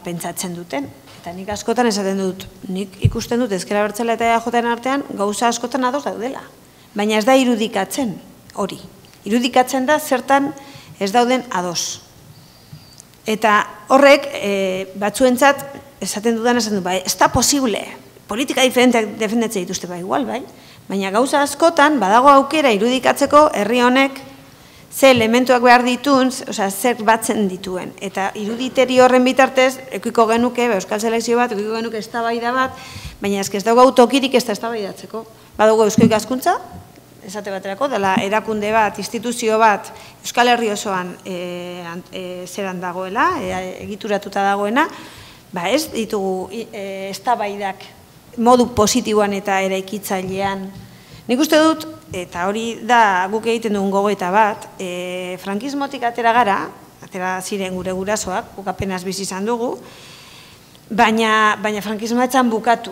pentsatzen duten. Eta nik askotan esaten dut, nik ikusten dut Ezker Abertzale eta EAJaren artean gauza askotan ados daudela. Baina ez da irudikatzen hori. Irudikatzen da zertan ez dauden ados. Eta horrek batzuentzat esaten dudan ez da posible, politika diferenteak defendatzen dituzte igual, bai? Baina gauza askotan badago aukera irudikatzeko herri honek ze elementuak behar ditun, zer batzen dituen. Eta iruditeri horren bitartez, ekiko genuke, Euskal Selekzio bat, ekiko genuke eztabaida bat, baina ez daukagu tokirik ez da eztabaidatzeko. Badugu Eusko Ikaskuntza, esate baterako, dela erakunde bat, instituzio bat, Euskal Herri osoan zeran dagoela, egituratuta dagoena, ez ditugu eztabaidak modu positiboan eta eraikitzailean. Nik uste dut, eta hori da guk egiten dugun gogoeta bat, frankismotik atera gara, atera ziren gure gurasoak, guk apenas bizi izan dugu, baina frankismoa etzan bukatu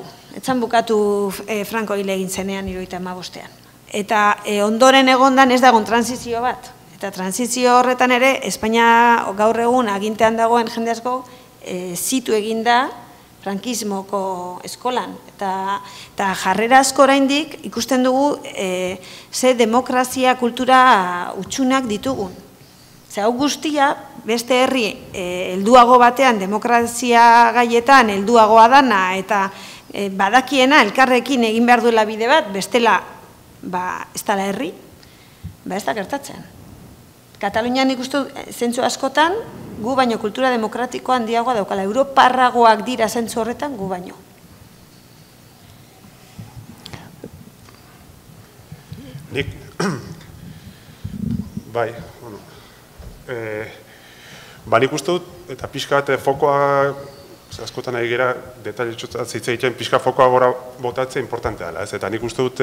Franco hil egin zenean 75ean. Eta ondoren egondan ez dagoen transizio bat. Eta transizio horretan ere, Espainia gaur egun agintean dagoen jende asko zitu eginda frankismoko eskolan. Eta jarrera asko oraindik ikusten dugu ze demokrazia kultura utxunak ditugun. Ze hau guztia, beste herri helduago batean demokrazia gaietan helduagoa dana eta badakiena elkarrekin egin behar duela bide bat, bestela ez dela herri, ez da gertatzen. Katalunian nik uste zentzu askotan, gu baino kultura demokratikoa handiagoa daukala. Europarragoak dira zentzu horretan gu baino. Nik, bai, nik uste dut, eta pixka bat fokoa, askotan ari gera, detailetxotzat zitza egiten, pixka fokoa gora botatzea importantea dela, ez? Eta nik uste dut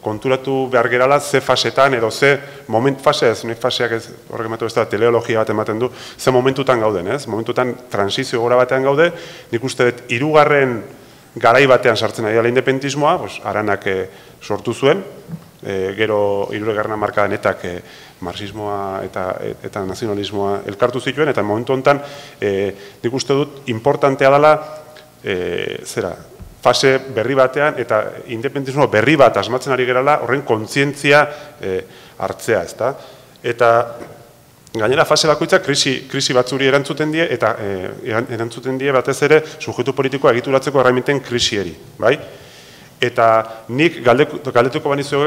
konturatu behar gerala ze fasetan edo ze moment fase ez, nik faseak ez horrek ematu ez da teleologia bat ematen du, ze momentutan gauden, ez? Momentutan transizio gora batean gaude, nik uste dut 3. garai batean sartzen ari dela independentismoa, Aranak sortu zuen, gero 60. hamarkadan etak marxismoa eta nazionalismoa elkartu zituen, eta momentu honetan nik uste dut importantea dela fase berri batean eta independentismo berri bat asmatzen ari gerala horren kontzientzia hartzea, ezta? Eta gainera fase bakoitza krisi batzuri erantzuten die eta erantzuten die batez ere subjektu politikoa egituratzeko erraminten krisieri, bai? Eta nik galdetuko banizu,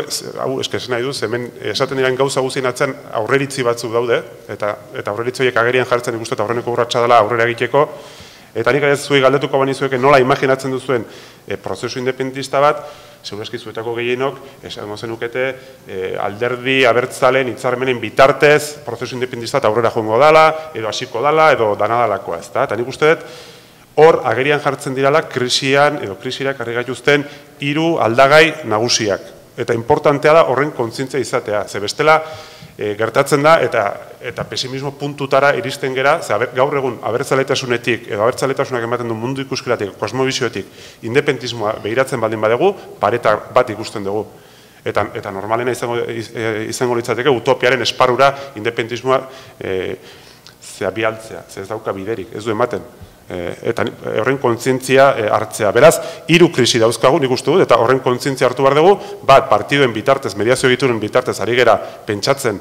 hau eskesen nahi duz, hemen esaten diren gauza guzien atzen aurreritzi batzuk daude, eta aurreritzi horiek agerian jartzen ikustu eta aurreneko urratsa dela aurrera egiteko, eta nik ez zuei galdetuko banizueke nola imaginatzen duzuen prozesu independentista bat, segurazki zuetako gehienok, esango zenukete alderdi abertzalen hitzarmenen bitartez prozesu independentista aurrera joango dala, edo hasiko dala, edo dana dalakoa, ezta? Eta nik uste dut, hor agerian jartzen dirala krisian edo krisirak harri gaituzten 3 aldagai nagusiak. Eta importantea da horren kontzientzia izatea. Ze bestela gertatzen da eta pesimismo puntutara iristen gera, gaur egun abertzaletasunetik edo abertzaletasunak ematen du mundu ikuskeratik, kosmobizioetik, independentismoa behiratzen baldin badegu, pareta bat ikusten dugu. Eta normalena izango litzateke utopiaren esparrura independentismoa bialtzea, ez dauka biderik, ez du ematen. Eta horren kontzientzia hartzea. Beraz, 3 krisi dauzkagu, nik uste dut, eta horren kontzientzia hartu behar dugu, bat, partiduen bitartez, mediazio egituren bitartez, ari gera pentsatzen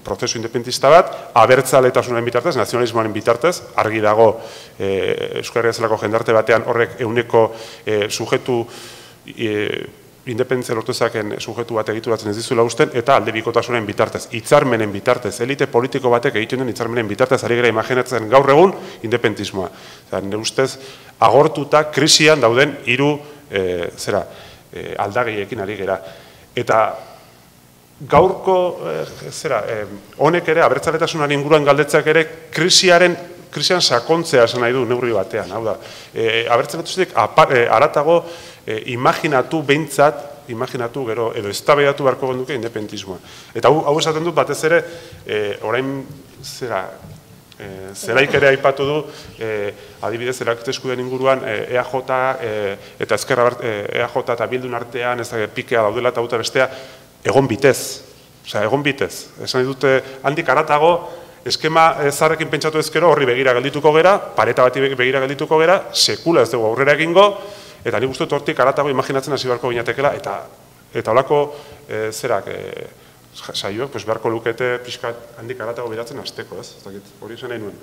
prozesu independentista bat, abertzaletasunaren bitartez, nazionalismoaren bitartez, argi dago Euskal Herria zelako jendarte batean horrek ehuneko sujetu independentzia lortu ezaken sujetu bat egituratzen ez dizuela usten, eta aldebikotasunaren bitartez, hitzarmenen bitartez, elite politiko batek egiten den hitzarmenen bitartez, ari gara imaginatzen gaur egun independentismoa. Nire ustez, agortuta krisian dauden 3 aldagiekin ari gara. Eta gaurko, honek ere, abertzaletasunaren inguruan galdetzeak ere, krisian sakontzea esan nahi du neurri batean. Hau da, abertzaletuzik haratago imaginatu behintzat, gero, edo eztabaidatu beharko genduke independentismoa. Eta hau esaten dut batez ere, orain zelaik ere aipatu du, adibidez, erakteskuden inguruan, EAJ eta Ezkerra EAJ eta Bildun artean, ez da pikea daudela eta guta bestea, egon bitez. Osea, egon bitez. Esan dute, handik haratago, eskema zarrekin pentsatu ezkero horri begira geldituko gera, pareta bati begira geldituko gera, sekula ez dugu aurrera egingo, eta nik uste hortik haratago imaginatzen hasi beharko ginatekela, eta holako saioak beharko lukete pixkat handik haratago biratzen hasteko, ez? Hori esan nahi nuen.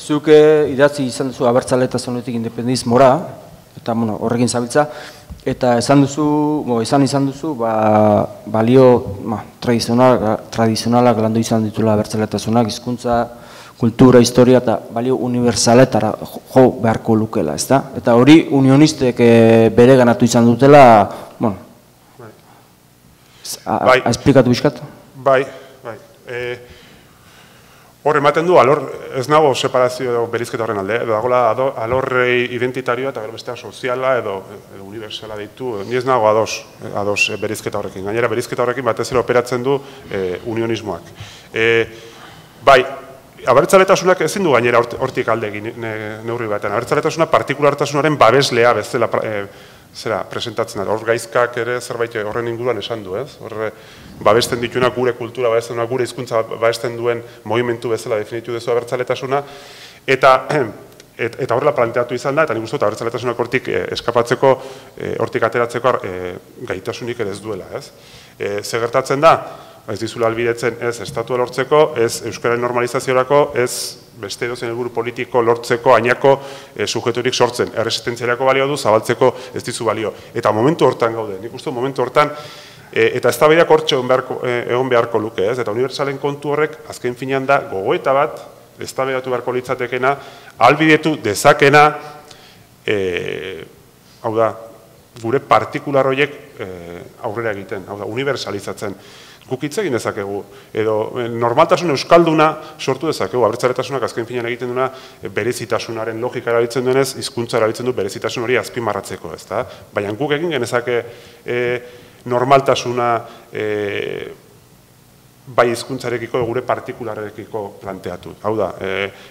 Zuk idatzi izan duzu abertzaletasunetik independizmora, eta horrekin zabiltza, eta izan duzu, balio tradizionalak landu izan ditula abertzaletasunak, hizkuntza, kultura, historia eta balio unibertsaletara jo beharko lukela, ezta? Eta hori unionistek bere ganatu izan dutela, esplikatu bizkat? Bai. Hor ematen du, ez nago separazio berizketa horren alde, edo dagoela alorrei identitarioa eta beste soziala edo universala ditu, ni ez nago ados berizketa horrekin. Gainera, berizketa horrekin batez ere operatzen du unionismoak. Bai, abertzaletasunak ezin du gainera hortik alde egin neurri batean. Abertzaletasuna partikulartasunaren babeslea bezala presentatzen da. Hor gaizkak ere zerbait horren inguruan esan du, ez? Hor babesten dituena gure kultura, babesten duena gure hizkuntza babesten duen movimentu bezala definitu dezu abertzaletasuna, eta horrela planteatu izan da, eta nik uste dut abertzaletasunak hortik eskapatzeko, hortik ateratzeko gaitasunik ere ez duela, ez? Ze gertatzen da? Ez dizula albidetzen ez estatua lortzeko, ez euskararen normalizaziorako, ez beste edozen helburu politiko lortzeko ainako sujeturik sortzen. Erresistentziarako balio du, zabaltzeko ez dizu balio. Eta momentu hortan gaude, nik uste momentu hortan, eta eztabaidak hortxe egon beharko luke, ez? Eta unibertsalen kontu horrek, azken finean da, gogoeta bat, eztabaidatu beharko litzatekena, albidetu dezakena, hau da, gure partikular horiek aurrera egiten, hau da, unibertsalizatzen. Guk hitz egin dezakegu, edo normaltasun euskalduna sortu dezakegu, abertzaletasunak azken finean egiten duna berezitasunaren logika erabiltzen duenez, hizkuntza erabiltzen du berezitasun hori azpimarratzeko, ezta? Baina guk egin genezake normaltasuna bai hizkuntzarekiko gure partikularekiko planteatu. Hau da,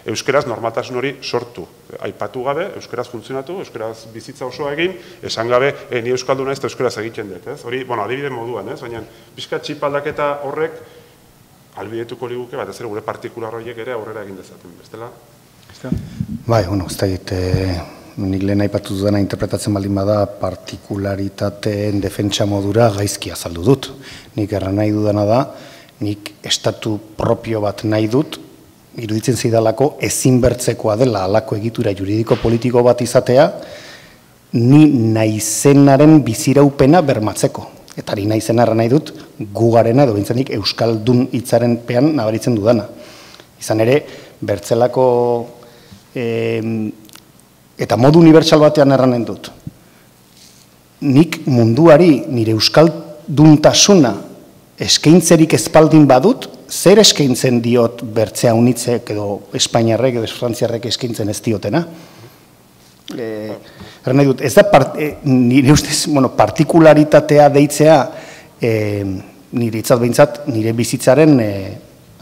euskeraz normaltasun hori sortu. Aipatu gabe, euskeraz funtzionatu, euskeraz bizitza osoa egin, esan gabe, ni euskalduna ez da euskeraz egiten dut, ez? Hori, bueno, adibide moduan, ez? Baina, pixka txipaldaketa horrek, albidetuko liguke, bat ez ere gure partikular horiek ere aurrera egin dezaten, bestela? Bai, bueno, ez da nik lehen aipatu dudana interpretatzen baldin bada partikularitateen defentsa modura gaizki azaldu dut. Nik erran nahi dudana da, nik estatu propio bat nahi dut, iruditzen zidalako ezinbertzekoa dela halako egitura juridiko politiko bat izatea, ni naizenaren biziraupena bermatzeko. Eta ni naizena erran nahi dut, gugarena edo bintzanik euskaldun hitzaren pean nabaritzen dudana. Izan ere, bertzelako eta modu unibertsal batean erranen dut. Nik munduari nire euskalduntasuna eskaintzerik espaldin badut, zer eskaintzen diot bertzea unitzek edo Espainiarrek edo Frantziarrek eskaintzen ez diotena? Erran nahi dut, ez da nire ustez, partikularitatea deitzea nire hitzat behintzat nire bizitzaren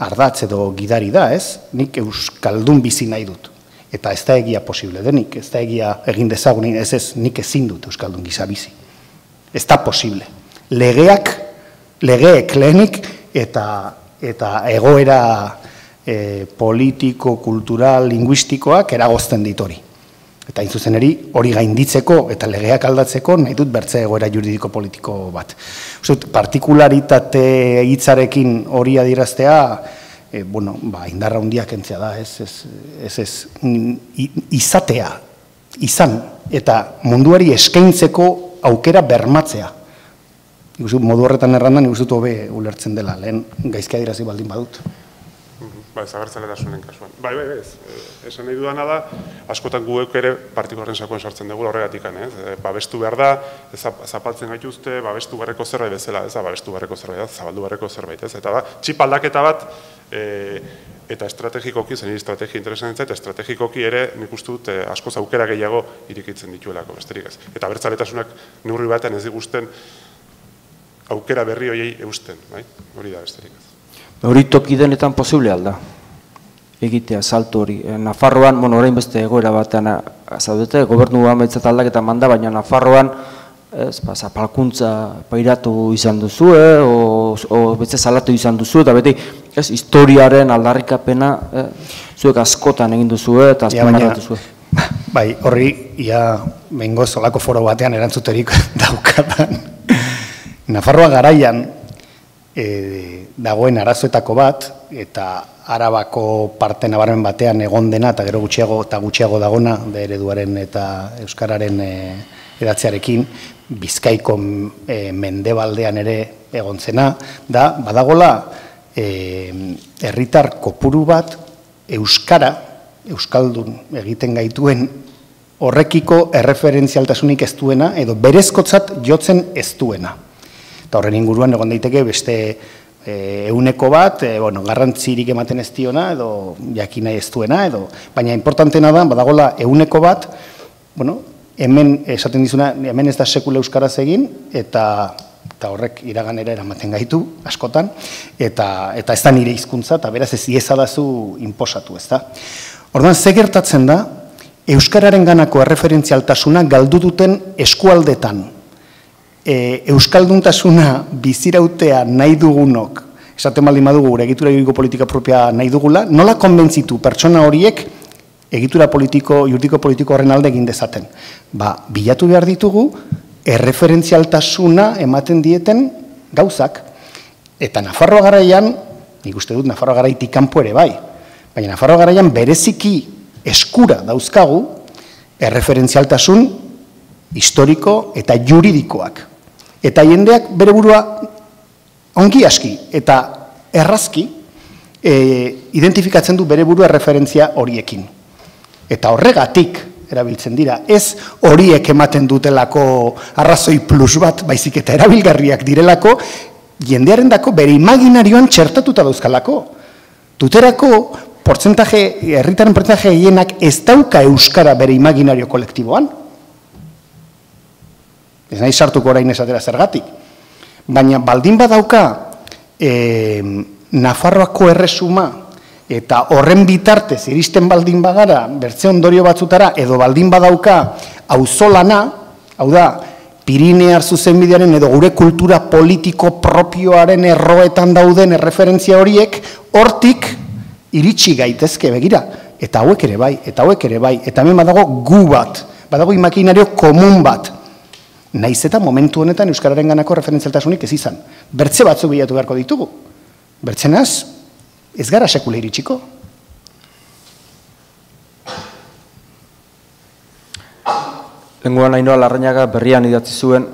ardatz edo gidari da, ez? Nik euskaldun bizi nahi dut. Eta ez da egia posible denik, ez da egia egin dezagunin, ez nik ezin dut euskaldun gisa bizi. Ez da posible. Legeek lehenik eta egoera politiko, kultural, linguistikoak eragozten dit hori. Eta hain zuzen hori gainditzeko eta legeak aldatzeko nahi dut bertze egoera juridiko politiko bat. Partikularitate hitzarekin hori adieraztea, indarra hundiak entzea da, izatea, izan, eta munduari eskaintzeko aukera bermatzea. Modu horretan errandan, nik dut hobe ulertzen dela, lehen gaizki adirazi baldin badut. Ez abertzaletasunen kasuan. Bai, esan nahi dudana da, askotan guek ere partikularren sakoen sartzen dugu horregatik, babestu behar da, zapaltzen gaituzte, babestu beharreko zerbait bezala, ez da, babestu beharreko zerbait, zabaldu beharreko zerbait, ez? Eta da, txip aldaketa bat, eta estrategikoki, zen estrategia interesan zait, estrategikoki ere nik uste dut askoz aukera gehiago irikitzen dituelako, besterik ez. Eta abertzaletasunak neurri batean ez digusten aukera berri horiei eusten, hori da besterik ez. Hori toki denetan posible alda, egitea, salto hori. Nafarroan, orain beste egoera batean zaudete, gobernu amaitzat aldaketa manda, baina Nafarroan zapalkuntza pairatu izan duzu, o beste salatu izan duzu, eta beti historiaren aldarrikapena zuek askotan egin duzu, eta azpimarratu duzu. Bai, horri, bengoz olako foro batean erantzuterik daukatan. Nafarroa garaian, dagoen arazoetako bat, eta Arabako parte nabarmen batean egon dena, eta gero gutxiago dagona, ereduaren eta euskararen edatzearekin, Bizkaiko mendebaldean ere egon zena, da, badagola, herritar kopuru bat, euskaldun egiten gaituen, horrekiko erreferentzialtasunik ez duena, edo berezkotzat jotzen ez duena. Eta horren inguruan egon daiteke beste 1%, garrantzirik ematen ez diona, edo jakin nahi ez duena, baina importantena da, badagola 1%, hemen esaten dizuna, hemen ez da sekula euskaraz egin, eta horrek iraganera eramaten gaitu, askotan, eta ez da nire hizkuntza, eta beraz ez iezadazu inposatu, ez da. Orduan, ze gertatzen da, euskararen ganako erreferentzialtasuna galdu duten eskualdetan, euskalduntasuna bizirautea nahi dugunok, esaten baldin badugu gure egitura juridiko propia nahi dugula, nola konbentzitu pertsona horiek egitura juridiko politiko horren alde egin dezaten. Bilatu behar ditugu, erreferentzialtasuna ematen dieten gauzak. Eta Nafarroa garaian, nik uste dut Nafarroa garaitik kanpo ere bai, baina Nafarroa garaian bereziki eskura dauzkagu erreferentzialtasun historiko eta juridikoak. Eta jendeak bere burua ongi aski eta errazki identifikatzen du bere burua referentzia horiekin. Eta horregatik erabiltzen dira, ez horiek ematen dutelako arrazoi plus bat, baizik eta erabilgarriak direlako, jendearen dako bere imaginarioan txertatuta dauzkalako. Tuterako herritaren portzentaje gehienak ez dauka euskara bere imaginario kolektiboan. Ez nahi sartuko orain esatera zergatik. Baina baldin badauka Nafarroako erresuma eta horren bitartez iristen baldin bagara bertze ondorio batzutara edo baldin badauka auzolana, hau da, Pirinear zuzenbidearen edo gure kultura politiko propioaren erroetan dauden erreferentzia horiek, hortik iritsi gaitezke begira. Eta hauek ere bai, eta hemen badago gu bat, badago imaginario komun bat. Naiz eta momentu honetan euskararen ganako referentzialtasunik ez izan. Bertze batzuk bilatu beharko ditugu. Bertzenaz, ez gara sekula iritsiko. Lenguan Ainhoa Larrañaga berrian idatzi zuen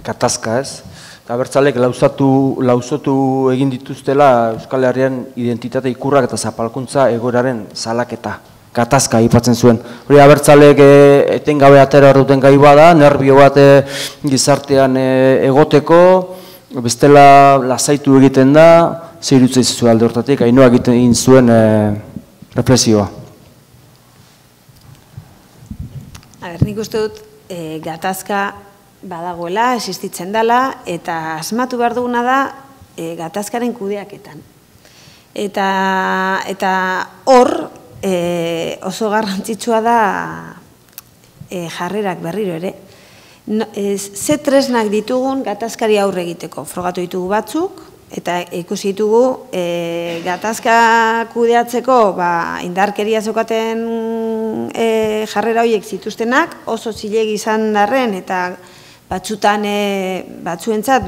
gatazka, ez? Abertzaleek lausotu egin dituztela Euskal Herrian identitate ikurrak eta zapalkuntza egoeraren salaketa. Gatazka aipatzen zuen. Hori abertzaleek etengabe atera duten gai bada, nerbio bat gizartean egoteko, bestela lasaitu egiten da, zer iruditzen zuen alde hortatik, Ainhoa egiten zuen reflexioa. Nik uste dut gatazka badagoela, existitzen dela, eta asmatu behar duguna da gatazkaren kudeaketan. Eta hor oso garrantzitsua da jarrerak berriro ere. Ze tresnak ditugun gatazkari aurre egiteko, frogatu ditugu batzuk, eta ikusi ditugu gatazka kudeatzeko indarkeria zeukaten jarrera horiek zituztenak, oso zilegi izan darren, eta batzuentzat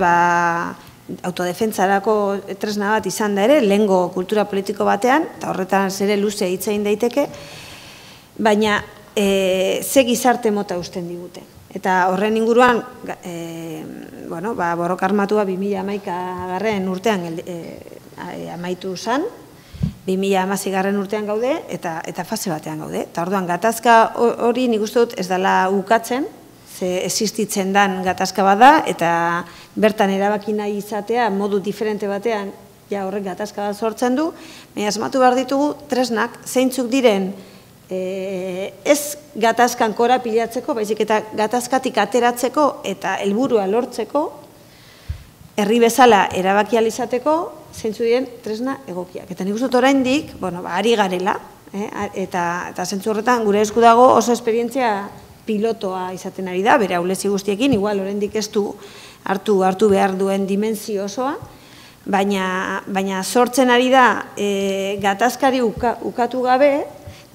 autodefentzarako tresna bat izan da ere, lehengo kultura politiko batean, eta horretan ere luze hitz egin daiteke, baina ze gizarte mota usten digute. Eta horren inguruan, borroka armatua 2011 urtean amaitu zen, 2016 urtean gaude, eta fase batean gaude. Eta orduan, gatazka hori nik uste dut ez dela ukatzen, ze existitzen dan gatazka bada, eta bertan erabaki nahi izatea, modu diferente batean, ja horrek gatazka bat sortzen du, baina asmatu behar ditugu tresnak, zeintzuk diren, ez gatazkan korapilatzeko, baizik eta gatazkatik ateratzeko eta helburua lortzeko, herri bezala erabaki ahal izateko, zeintzu diren tresna egokiak. Eta nik uste dut oraindik, ari garela, eta zentzu horretan gure esku dago oso esperientzia pilotoa izaten ari da, bere ahulezi guztiekin, igual oraindik ez du hartu behar duen dimensio osoa, baina sortzen ari da gatazkari ukatu gabe,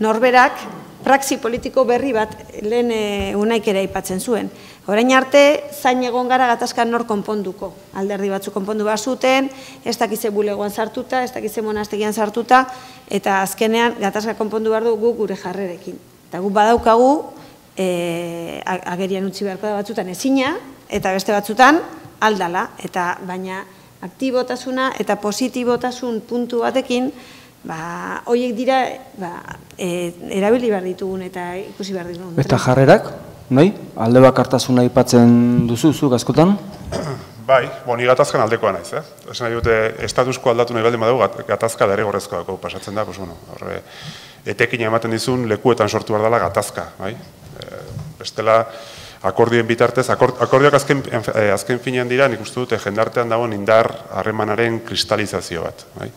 norberak praxi politiko berri bat lehen unaik ere aipatzen zuen. Orain arte, zain egon gara gatazkan nor konponduko. Alderdi batzu konpondu behar zuten, ez dakize bulegoan sartuta, ez dakize monastegian sartuta, eta azkenean gatazka konpondu behar du guk gure jarrerekin. Eta guk badaukagu, agerian utzi beharko da batzutan ezina, eta beste batzutan aldala. Baina aktibotasuna eta positibotasun puntu batekin, horiek dira erabili behar ditugun eta ikusi behar ditugun. Eta jarrerak, nahi? Alde bakartasuna aipatzen duzu, zuk askotan? Bai, ni gatazkan aldekoa naiz, Esan nahi dute, estatusko aldatu nahi baldin badugu, gatazka derrigorrezkoa pasatzen da, etekina ematen dizun lekuetan sortu behar dela gatazka, bai? Bestela, akordioen bitartez, akordioak azken finean dira, nik uste dute jendartean dagoen indar harremanaren kristalizazio bat, bai?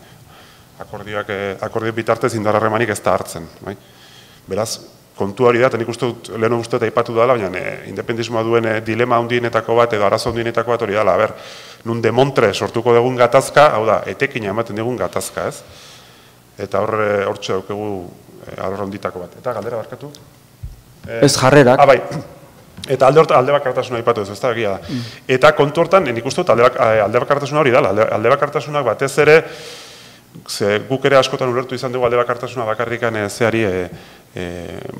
Akordioen bitartez indar harremanik ez da hartzen, bai? Beraz, kontu hori da, eta nik uste dut, lehenu uste dut aipatu dela, baina independismoa duen dilema hundienetako bat, edo arazo hundienetako bat hori dela, nun demontre sortuko dugun gatazka, hau da, etekina ematen dugun gatazka, ez? Eta hortxe daukegu alor honditako bat. Eta galdera barkatu? Ez jarrerak. Bai. Eta alde bakartasuna aipatu ez da, egia da. Eta kontu hortan, nik uste dut, alde bakartasuna hori dela. Alde bakartasunak batez ere, guk ere askotan ulertu izan dugu alde bakartasuna bakarrikan zeari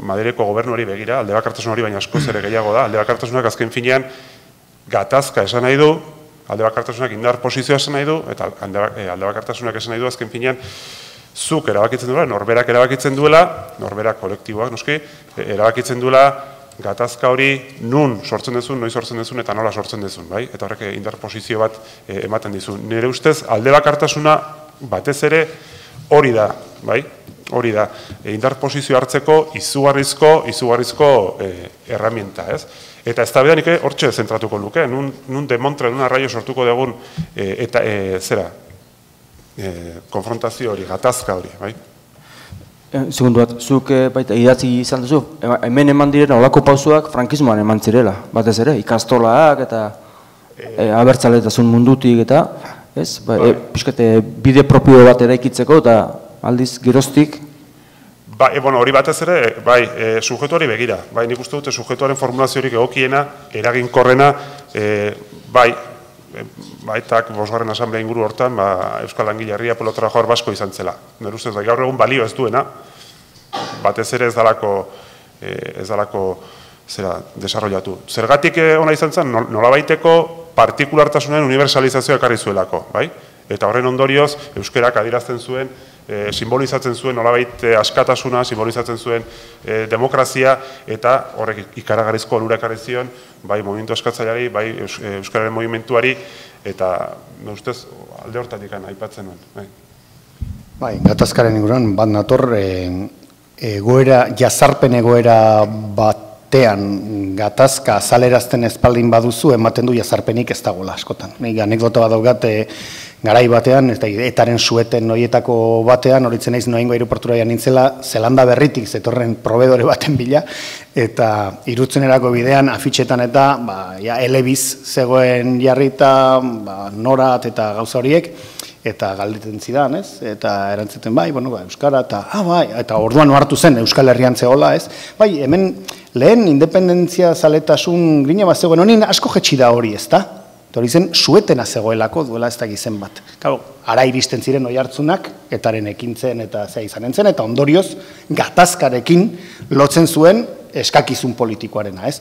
Madrileko gobernuari begira, alde bakartasun hori baina askoz ere gehiago da, alde bakartasunak azken finean gatazka esan nahi du, alde bakartasunak indar posizioa esan nahi du, eta alde bakartasunak esan nahi du azken finean zuk erabakitzen duela, norberak erabakitzen duela, norberak kolektiboak noski, erabakitzen duela gatazka hori nun sortzen dezun, noiz sortzen dezun eta nola sortzen dezun, bai? Eta horrek indar posizio bat ematen dizu. Nire ustez, alde bakartasuna batez ere hori da, bai? Hori da, indar posizio hartzeko izugarrizko erramienta, ez? Eta ez da bedan nik hortxe zentratuko luke, nun demontre, nun arraio sortuko dugun eta konfrontazio hori, gatazka hori, bai? Segundu bat, zuk baita idatzi izan duzu, hemen eman diren olako pausuak frankismoan eman zirela, batez ere, ikastolak eta abertzaletasun mundutik eta, ez? Piskate bide propio bat eraikitzeko eta aldiz geroztik? Hori batez ere, sujetuari begira. Nik uste dute sujetuaren formulaziorik egokiena, eraginkorrena, baitak bosgarren asamblea inguru hortan, Euskal Langileria Pelotrabajador Basko izan zela. Nire ustez, gaur egun balio ez duena, batez ere ez dalako desarrollatu. Zergatik ona izan zen, nolabaiteko partikulartasunen universalizazioa ekarri zuelako, bai? Eta horren ondorioz, euskerak adierazten zuen, simbolizatzen zuen nolabait askatasuna, simbolizatzen zuen demokrazia, eta horrek ikaragarrizko onura ekarri zion, bai movimentu askatzaileari, bai euskararen movimentuari, eta ustez alde hortatik aipatzen nuen. Bai, gatazkaren inguruan, bat nator, jazarpen egoera batean gatazka azalerazten espaldin baduzu, ematen du jazarpenik ez dagoela askotan. Nik anekdota bat daugat, garai batean, etaren sueten noietako batean, horitzen naiz noaingo aireportura nintzela, Zelanda berritik zetorren probedore baten bila, eta irutzenerako bidean, afitxetan eta elebiz zegoen jarrita, norat eta gauza horiek, eta galdeten zidan, ez? Eta erantzeten, Euskara, eta orduan hartu zen Euskal Herrian zegoela, ez? Hemen lehen independentzia zaletasun grina bat zegoen, honin asko jetxi da hori, ez da? Hori zen, suetena zegoelako duela ez da gizen bat. Ara iristen ziren oi hartzunak, etaren ekintzen eta zea izanen zen, eta ondorioz gatazkarekin lotzen zuen eskakizun politikoarena, ez?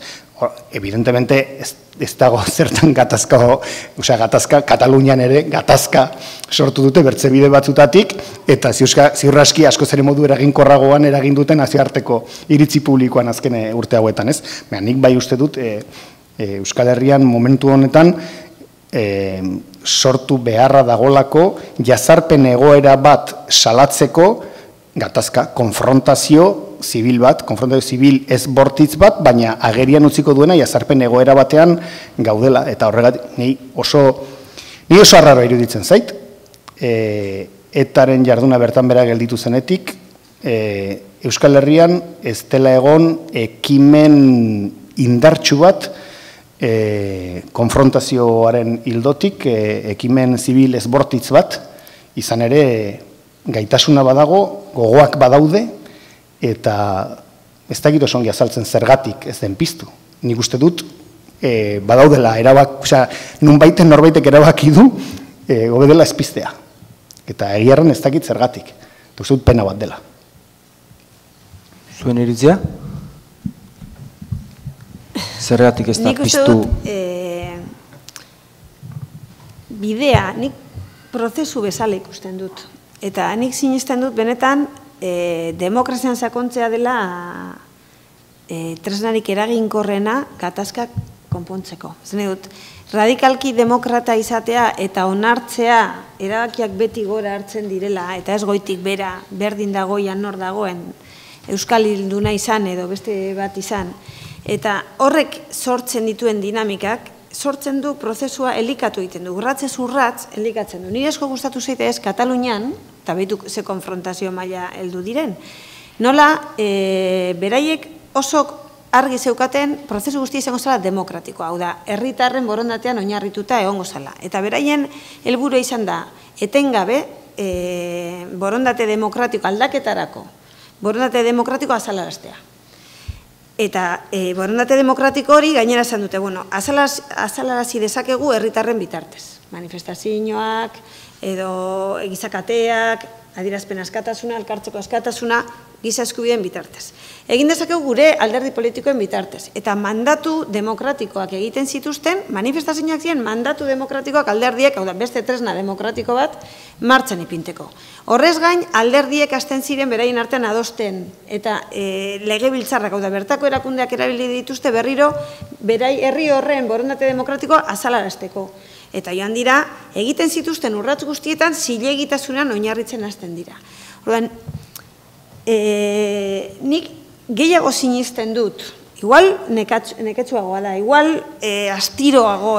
Evidentemente, ez dago zertan gatazka, Katalunian ere gatazka sortu dute bertzebide batzutatik, eta ziurraski asko zere modu eraginkorragoan eraginduten nazioarteko iritzi publikoan azken urte hauetan, ez? Nik bai uste dut, Euskal Herrian momentu honetan sortu beharra dagolako jazarpen egoera bat salatzeko gatazka, konfrontazio zibil bat, konfrontazio zibil ez bortitz bat, baina agerian utziko duena jazarpen egoera batean gaudela, eta horregatik ni oso arraro iruditzen zait, etaren jarduna bertan bera gelditu zenetik, Euskal Herrian ez dela egon ekimen indartsu bat konfrontazioaren hildotik, ekimen zibil ezbortitz bat, izan ere gaitasuna badago, gogoak badaude, eta ez da gito songi azaltzen zergatik ez den piztu. Nik uste dut, badaudela, nunbaiten norbaitek erabaki du, gobe dela ezpiztea. Eta egiarren ez dakit zergatik. Uste dut pena bat dela. Zuen iritzia? Zergatik ez da piztu? Nik uste dut, bidea, nik prozesu bezala ikusten dut. Eta nik sinesten dut, benetan, demokrazian sakontzea dela tresnarik eraginkorrena gatazkak konpontzeko. Zene dut, radikalki demokrata izatea eta onartzea erabakiak beti gora hartzen direla, eta ez goitik bera, berdin dagoian nor dagoen, euskal hilduna izan edo beste bat izan, eta horrek sortzen dituen dinamikak, sortzen du prozesua elikatu egiten du, urratzez urratz elikatzen du. Nire esko gustatu zaite ez Katalunian, eta behitu ze konfrontazio maila heldu diren, nola beraiek oso argi zeukaten prozesu guztia izango zela demokratikoa, hau da, herritarren borondatean oinarrituta egongo zela. Eta beraien helburua izan da, etengabe borondate demokratiko aldaketarako, borondate demokratikoa azalaraztea. Eta borondate demokratiko hori gainera esan dute, azalarazi dezakegu herritarren bitartez. Manifestazioak, edo gizakateak, adierazpen askatasuna, elkartzeko askatasuna, giza eskubideen bitartez. Egin dezakegu gure alderdi politikoen bitartez. Eta mandatu demokratikoak egiten zituzten, manifestazioak ziren mandatu demokratikoak alderdiek, hau da, beste tresna demokratiko bat, martxan ipinteko. Horrez gain, alderdiek hasten ziren beraien artean adosten, eta legebiltzarrak, hau da, bertako erakundeak erabili dituzte berriro, berai herri horren borondate demokratikoa azalarazteko. Eta joan dira, egiten zituzten urratz guztietan zilegitasunan oinarritzen hasten dira. Orduan, nik gehiago sinisten dut, igual neketsuagoa da, igual astiroago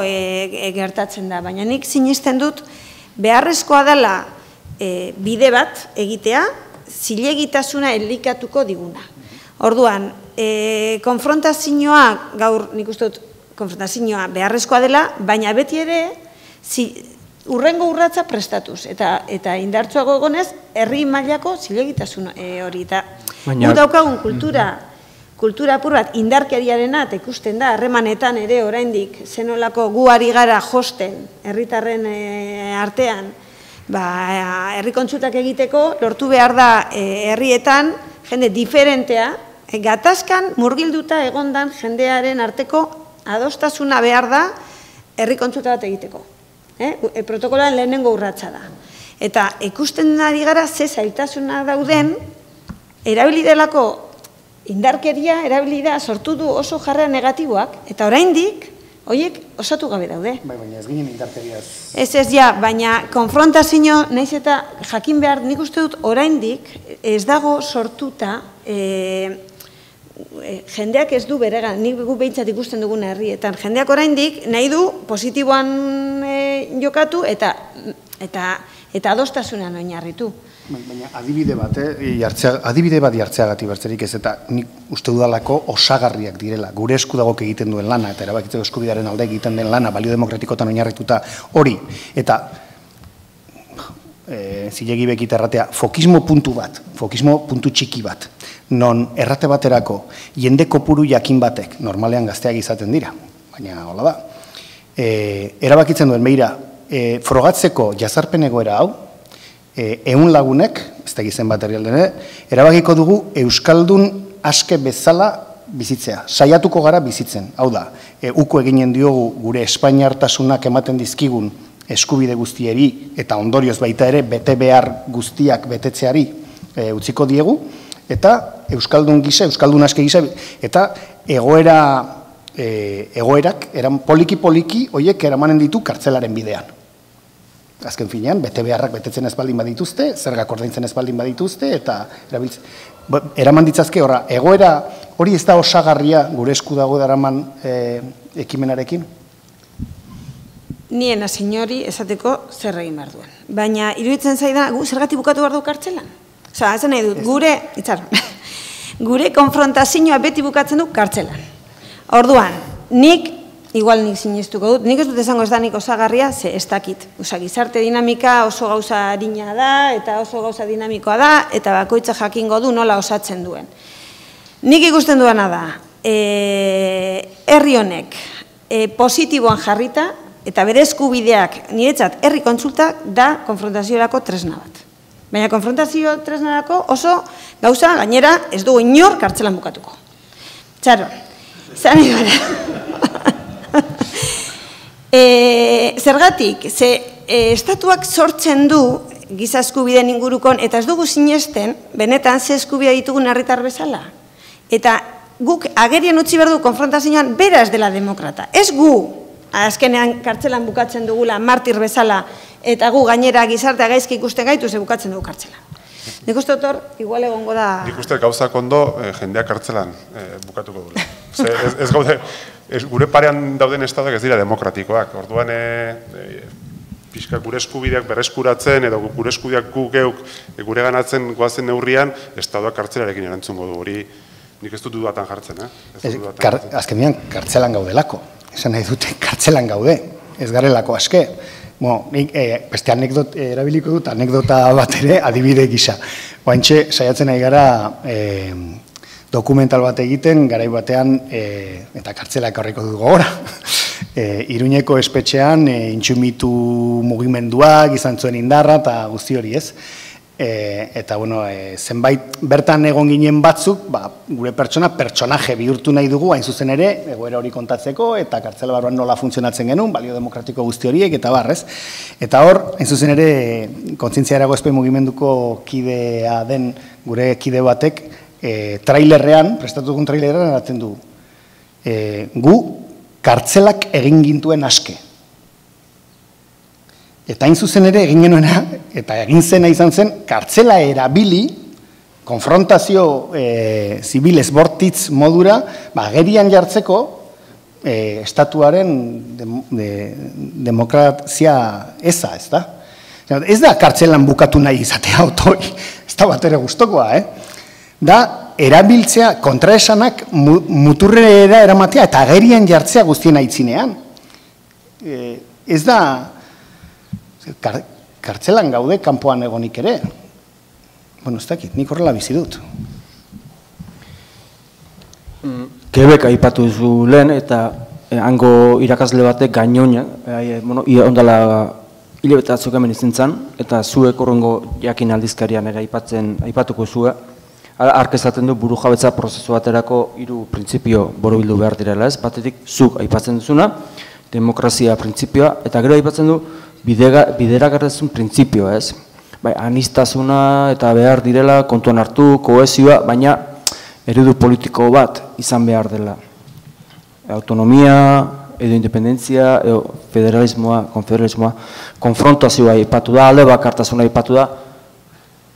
gertatzen da, baina nik sinisten dut beharrezkoa dela bide bat egitea zilegitasuna elikatuko diguna. Orduan, konfrontazioa, gaur nik uste dut konfrontazioa beharrezkoa dela, baina beti ere urrengo urratza prestatuz, eta indartsuago egonez, herri mailako zilegitasun hori. Gu daukagun kultura apur bat indarkeriarena, eta ikusten da, harremanetan ere oraindik zenolako gu ari gara josten herritarren artean, herri kontsultak egiteko, lortu behar da herrietan, jende diferentea, gatazkan murgilduta egondan jendearen arteko adostasuna behar da herri kontsulta bat egiteko. Protokoloan lehenengo urratsa da. Eta ikusten ari gara ze zailtasuna dauden, erabili delako indarkeria, erabili da sortu du oso jarrera negatiboak, eta oraindik horiek osatu gabe daude. Baina ez ginen indarkeriaz. Ez, baina konfrontazio, nahiz eta jakin behar, nik uste dut oraindik ez dago sortuta jendeak ez du beregan, nik gu behintzat ikusten dugun herrietan, jendeak oraindik nahi du positiboan jokatu eta adostasunan oinarritu. Baina adibide bat jartzeagatik bertzerik ez, eta nik uste dudalako osagarriak direla. Gure esku dagok egiten duen lana, eta erabakitzeko eskubidearen alde egiten den lana, balio demokratikotan oinarrituta hori, eta zilegi bekita erratea, fokismo puntu bat, fokismo puntu txiki bat, non errate baterako jende kopuru jakin batek, normalean gazteak izaten dira, baina hola da, erabakitzen duen, beira, frogatzeko jazarpen egoera hau, 100 lagunek, ez da gizen bat herrialdene, erabakiko dugu Euskaldun aske bezala bizitzea, saiatuko gara bizitzen, hau da, uko eginen diogu gure espainiartasunak ematen dizkigun eskubide guztieri eta ondorioz baita ere bete behar guztiak betetzeari utziko diegu, eta Euskaldun gisa, Euskaldun aske gisa, eta egoerak poliki-poliki horiek eramanen ditu kartzelaren bidean. Azken finean, bete beharrak betetzen ez baldin badituzte, zergak ordaintzen ez baldin badituzte, eta eraman ditzazke horra, egoera hori ez da osagarria gure esku dago daraman ekimenarekin? Nien asinori esateko zer egin behar duen. Baina, iruditzen zaida, zergatik bukatu behar du kartzelan? Osa, ez nahi dut, gure konfrontazioa beti bukatzen du kartzelan. Orduan, igual nik sinistuko dut, nik ez dut esango ez da nik osagarria, ze ez dakit. Osa, gizarte dinamika oso gauza harina da, eta oso gauza dinamikoa da, eta bakoitza jakingo du nola osatzen duen. Nik ikusten duena da, herri honek positiboan jarrita, eta bere eskubideak niretzat herri kontsultak da konfrontaziorako tresna bat. Baina konfrontazio tresnarako oso gauza gainera ez dugu inor kartzelan bukatuko. Txaro, zan ibara. Zergatik, ze estatuak sortzen du giza eskubideen ingurukon, eta ez dugu sinesten, benetan ze eskubidea ditugun herritar bezala. Eta guk agerien utzi behar du konfrontazioan bera ez dela demokrata. Ez gu, azkenean kartzelan bukatzen dugula martir bezala, eta gu gainera gizartea gaizki ikusten gaitu ze bukatzen dugu kartzelan. Nik uste dut, igual egongo da... Nik uste gauzak ondo jendeak kartzelan bukatuko dula. Ez gaude, gure parean dauden estadoak ez dira demokratikoak. Orduan, pixka gure eskubideak berreskuratzen, edo gure eskubideak gu geuk gure ganatzen goazen neurrian, estadoak kartzelarekin erantzungo du. Hori nik ez dut dudatan jartzen, Azkenean, kartzelan gaudelako. Esan nahi dute, kartzelan gaude. Ez garelako aske. Nik beste erabiliko dut, anekdota bat ere, adibide gisa. Oantxe, saiatzen nahi gara dokumental bat egiten, garai batean, eta kartzelak horreko du gogora. Iruñeko espetxean, intsumitu mugimenduak, izan zuen indarra, eta guzti hori ez. Eta, zenbait bertan egon ginen batzuk, gure pertsonaje bihurtu nahi dugu, hain zuzen ere, egoera hori kontatzeko, eta kartzela barruan nola funtzionatzen genuen, balio demokratiko guzti horiek, eta barrez. Eta hor, hain zuzen ere, kontzientzia eragozpe mugimenduko kidea den gure kide batek, trailerrean, prestatugun trailerrean, eratzen du, gu kartzelak egin gintuen aske. Eta hain zuzen ere egin genuena, eta egin zena izan zen, kartzela erabili, konfrontazio zibil ezbortitz modura, agerian jartzeko, estatuaren demokrazia eza, ez da? Ez da kartzelan bukatu nahi izatea autoi, ez da bat ere gustokoa, da, erabiltzea, kontraesanak muturrera eramatea, eta agerian jartzea guztien aitzinean. Ez da... Kartzelan gaude, kanpoan egonik ere. Ez dakit, nik horrela bizi dut. Quebec aipatu duzu lehen, eta hango irakasle batek gainoina, ondala hilabete atzuk hemen izan zen, eta zuek horrengo jakin aldizkarian ere aipatuko zue, ark esaten du burujabetza prozesu baterako 3 printzipio borobildu behar direla ez, batetik zuk aipatzen duzuna, demokrazia printzipioa, eta gero aipatzen du bideragarrezun printzipio ez. Aniztasuna eta behar direla, kontuan hartu, kohesioa, baina eredu politiko bat izan behar dela. Autonomia, edo independentzia, edo federalismoa, konfederalismoa, konfrontazioa aipatu da, alde bakartasuna aipatu da.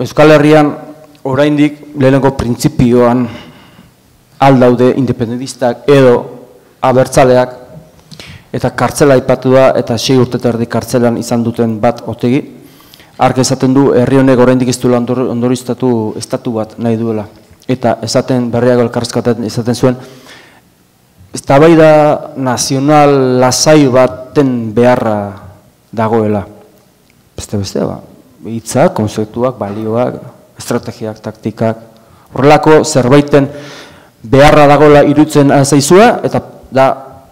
Euskal Herrian, oraindik lehenengo printzipioan aldaude independentistak edo abertzaleak, eta kartzela aipatu da, eta 6 urte eta erdi kartzelan izan duten bat otegi. Ark esaten du, herri honek oraindik ez duela ondoriztatu estatu bat nahi duela. Eta esaten, berriago elkarrezkaten esaten zuen, eztabaida nazional lasai baten beharra dagoela. Beste, hitzak, konzeptuak, balioak, estrategiak, taktikak, horrelako zerbaiten beharra dagoela irutzen zaizua, eta da,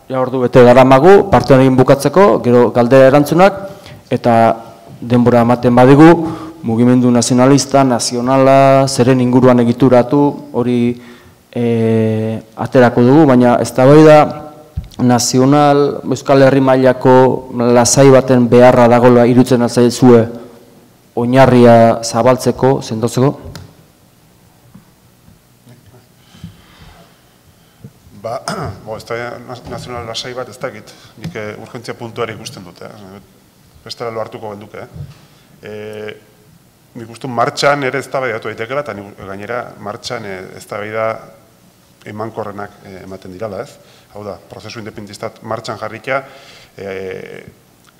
ordu bete daramagu, partean egin bukatzeko, gero galdera erantzunak, eta denbora ematen badigu, mugimendu nazionalista, nazionala, zeren inguruan egituratu, hori aterako dugu, baina eztabaida nazional, Euskal Herri mailako lasai baten beharra dagoela irutzen zaizue oinarria zabaltzeko, sendotzeko? Nazional lasai bat ez dakit, nik urgentzia puntuari ikusten dute, bestela lo hartuko genduke. Nik uste martxan ere eztabaidatu daitekela, eta gainera martxan eztabaida emankorrenak ematen dirala ez. Hau da, prozesu independentistat martxan jarrikia,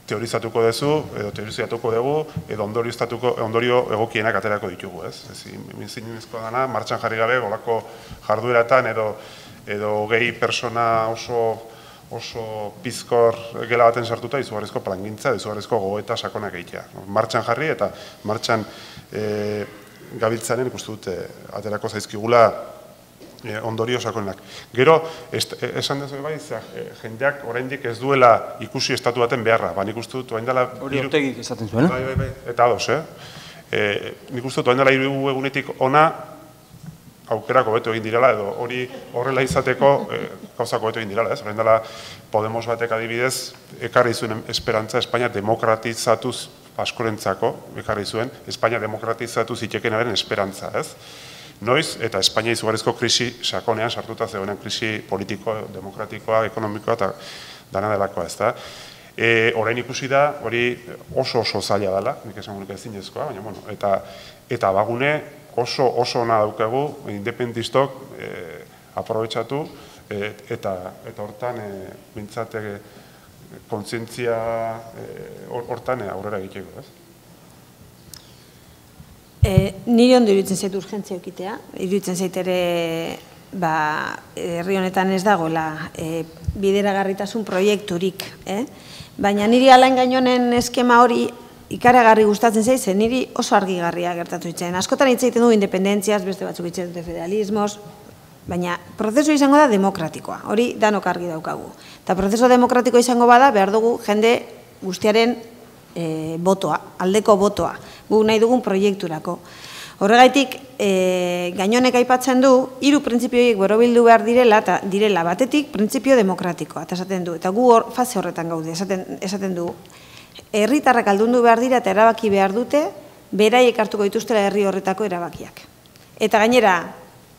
teorizatuko duzu, edo teorizatuko dugu, edo ondorio egokienak aterako ditugu ez. Zinezko dana, martxan jarri gabe, golako jardueratan edo gehi persona oso pizkor gela baten sartuta izugarrizko plangintza, izugarrizko gogoeta sakonak egitea. Martxan jarri eta martxan gabiltzanen ikustu dute aterako zaizkigula ondorio sakonak. Gero, esan dezu bai, jendeak oraindik ez duela ikusi estatu baten beharra. Nik uste dut, oain dela... Hori ortegik esaten zuen, Bai, eta ados, nik uste dut, oain dela 3 egunetik ona, aukerako beto egin direla, edo hori horrela izateko gauzako beto egin direla, ez? Horrein dela Podemos batek adibidez, ekarri zuen esperantza Espainia demokratizatuz askorentzako, ekarri zuen, Espainia demokratizatuz itekenaren esperantza, ez? Noiz, eta Espainia izugarrizko krisi sakonean sartuta zegoenen krisi politikoa, demokratikoa, ekonomikoa eta dana delakoa, ez da. Orain ikusi da, hori oso zaila dela, nik esan gurik ezinezkoa, baina, bueno, eta bagune oso ona daukagu, independentistok aprobetxatu, eta hortan, bintzate, kontzientzia hortan aurrera egiteko, ez? Nire ondo iruditzen zait urgentzia ekitea, iruditzen zait ere herri honetan ez dagoela bideragarritasun proiekturik, baina niri alain gainonen eskema hori ikaragarri gustatzen zait, zen niri oso argigarria gertatu itzen. Askotan hitz egiten du independentziaz, beste batzuk hitz egiten dute federalismoz, baina prozesu izango da demokratikoa, hori danok argi daukagu. Eta prozesu demokratikoa izango bada, behar dugu jende guztiaren botoa, aldeko botoa, gu nahi dugun proiekturako. Horregaitik, gainonek aipatzen du, 3 printzipioiek borobildu behar direla batetik printzipio demokratikoa, eta esaten du, eta gu fase horretan gaude, esaten du, herritarrak aldundu behar dira eta erabaki behar dute, beraiek hartuko dituztela herri horretako erabakiak. Eta gainera,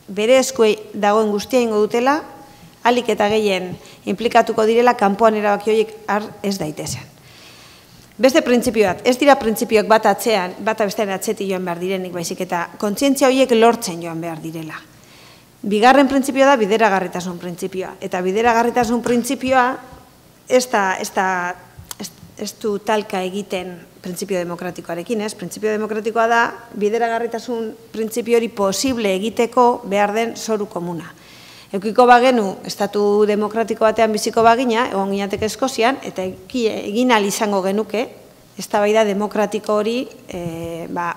bere eskuei dagoen guztia ingo dutela, alik eta gehien implikatuko direla kanpoan erabaki horiek har ez daitezen. Beste printzipioak, ez dira printzipioak bata bestearen atzetik joan behar direnik baizik eta kontzientzia horiek lortzen joan behar direla. Bigarren printzipioa da bideragarritasun printzipioa. Eta bideragarritasun printzipioa ez du talka egiten printzipio demokratikoarekin, ez? Printzipio demokratikoa da bideragarritasun printzipio hori posible egiteko behar den zoru komuna. Eukiko bagenu, estatu demokratiko batean biziko bagina, egon ginateke Eskozian, eta egin ahal izango genuke, eztabaida demokratiko hori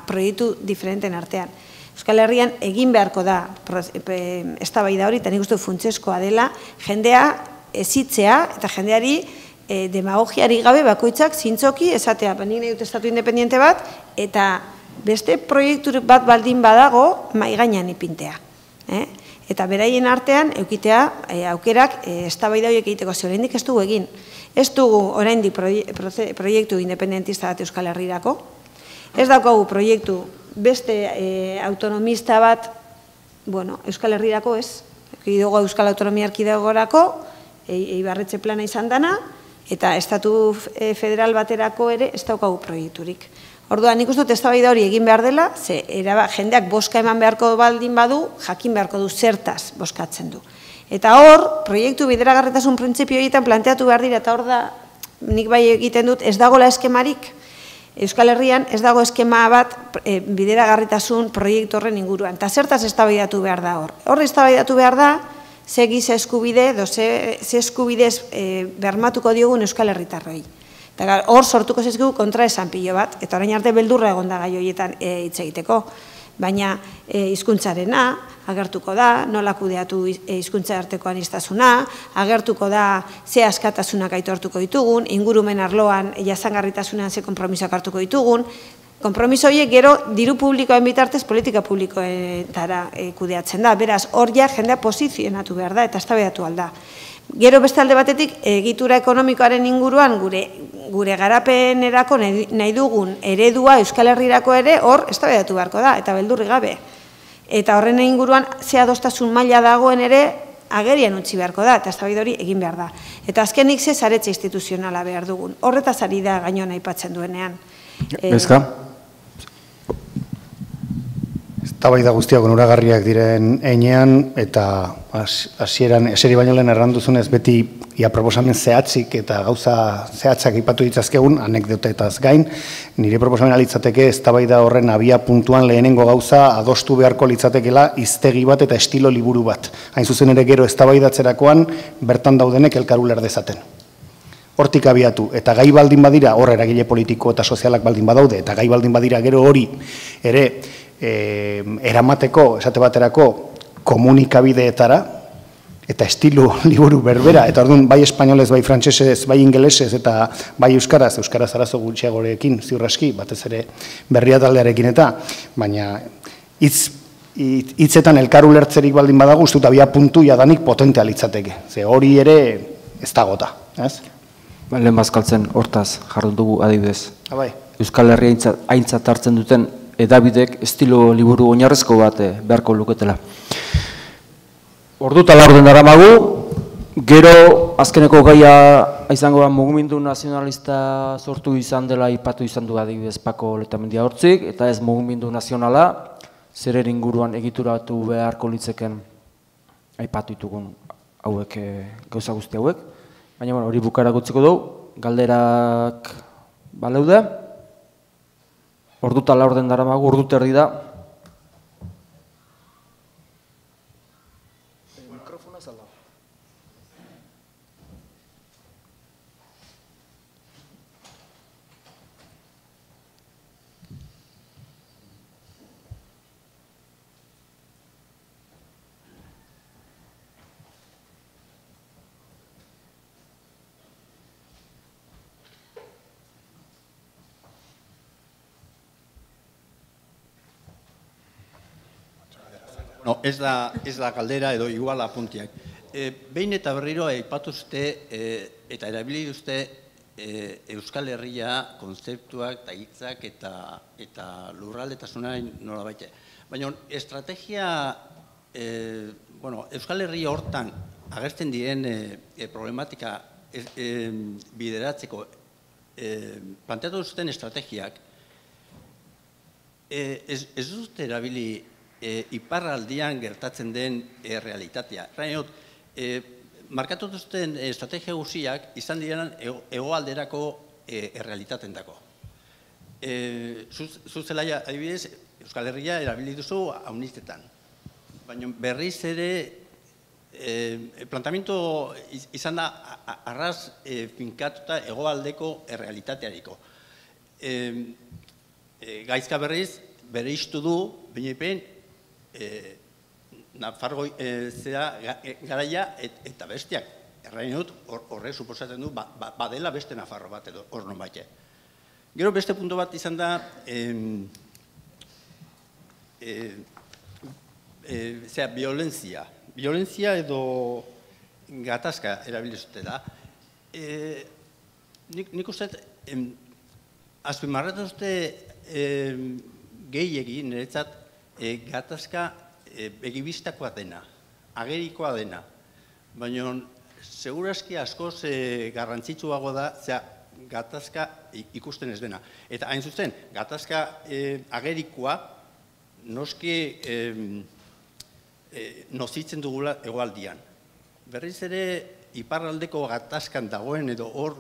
proiektu diferenten artean. Euskal Herrian egin beharko da eztabaida hori, eta nik uste funtsezkoa dela, jendea hezitzea eta jendeari demagogiari gabe bakoitzak zintzoki esatea, nik nahi dut estatu independiente bat, eta beste proiektu bat baldin badago mahai gainean ipintea. Eta beraien artean eukitea aukerak eztabaida horiek egiteko, ze oraindik ez dugu egin. Ez dugu oraindik proiektu independentista bat Euskal Herrirako, ez daukagu proiektu beste autonomista bat, Euskal Herrirako ez, dugu Euskal Autonomia Erkidegorako, Ibarretxe plana izan dana, eta estatu federal baterako ere ez daukagu proiekturik. Orduan, nik uste dut eztabaida hori egin behar dela, ze jendeak boska eman beharko baldin badu, jakin beharko du zertaz boskatzen du. Eta hor, proiektu bideragarritasun printzipio egiten planteatu behar dira, eta hor da, nik bai egiten dut, ez dagoela eskemarik, Euskal Herrian ez dago eskema bat bideragarritasun proiektu horren inguruan. Eta zertaz eztabaidatu behar da hor. Hor eztabaidatu behar da, ze giza eskubide, ze eskubidez bermatuko diogun Euskal Herritarroi. Eta hor sortuko zezkigu kontra esan pilo bat, eta orain arte beldurra egon da gai horietan hitz egiteko. Baina hizkuntzarena agertuko da, nola kudeatu hizkuntza arteko aniztasuna, agertuko da ze askatasunak aitortuko ditugun, ingurumen arloan jasangarritasunean ze konpromisoak hartuko ditugun, konpromiso horiek gero diru publikoen bitartez politika publikoetara kudeatzen da. Beraz, hor ja jendea posizionatu behar da eta eztabaidatu alda. Gero beste alde batetik, egitura ekonomikoaren inguruan gure garapenerako nahi dugun eredua Euskal Herrirako ere hor eztabaidatu beharko da, eta beldurri gabe. Eta horren inguruan ze adostasun maila dagoen ere agerian utzi beharko da, eta eztabaida hori egin behar da. Eta azkenik ze saretze instituzionala behar dugun. Horretaz ari da gainean aipatzen duenean. Bezka? Eztabaida guztiak onuragarriak diren heinean, eta hasieran eseri baino lehen erranduzunez beti ia proposamen zehatzik eta gauza zehatzak ipatu ditzazkegun, anekdotetaz gain, nire proposamen litzateke eztabaida horren abia puntuan lehenengo gauza adostu beharko litzatekela hiztegi bat eta estilo liburu bat. Hain zuzen ere gero eztabaidatzerakoan bertan daudenek elkar uler dezaten. Hortik abiatu, eta gai baldin badira, hor eragile politiko eta sozialak baldin badaude, eta gai baldin badira gero hori ere eramateko, esate baterako, komunikabideetara, eta estilo liburu berbera, eta orduan bai espainolez, bai frantsesez, bai ingelesez, eta bai euskaraz arazo gutxiagorekin, ziur aski, batez ere berria taldearekin eta, baina hitzetan elkar ulertzerik baldin badago, uste dut abia puntu jadanik potentea litzateke, ze hori ere ez dagota, ez? Lehen bazkaltzen hortaz jarrun dugu adibidez. Abai. Euskal Herria aintzat hartzen duten edabidek estilo liburu oinarrezko bat beharko luketela. Ordu eta laurden daramagu, gero azkeneko gaia izango da mugimendu nazionalista sortu izan dela aipatu izan du adibidez Pako Letamendia Hortzik, eta ez mugimendu nazionala, zer inguruan egituratu beharko litzeken aipatu ditugun hauek gauza guzti hauek. Baina hori bukara gutziko dugu, galderak baleude. Ordu eta laurden daramagu, ordu terdi da. No, ez da galdera edo igual apuntiak. Behin eta berriro aipatuzte eta erabili duzte Euskal Herria kontzeptuak eta hitzak eta lurraldetasunaren nolabait. Baina estrategia, Euskal Herria hortan agertzen diren problematika bideratzeko planteatu duzten estrategiak ez duzte erabili iparraldian gertatzen den realitatea. Markatu duzten estrategia guziak izan diren hegoalderako realitaten dako. Zuzelaia, adibidez, Euskal Herria erabili duzu haunistetan. Baina berriz ere plantamiento izan da arraz finkatuta hegoaldeko realitateariko. Gaizka berriz bere iztu du, baina Nafarroi garaia eta bestiak. Errain dut, horrek suposatzen du, badela beste Nafarro bat edo hor non baite. Gero beste puntu bat izan da, violentzia. Violentzia edo gatazka erabilizute da. Nik uste, azpimarratu uste gehiegi niretzat, gatazka begibistakoa dena, agerikoa dena, baina segurazki askoz garrantzitsuago da gatazka ikusten ez dena. Eta hain zuzen, gatazka agerikoa noski nozitzen dugula hegoaldian. Berriz ere, iparraldeko gatazkan dagoen edo hor,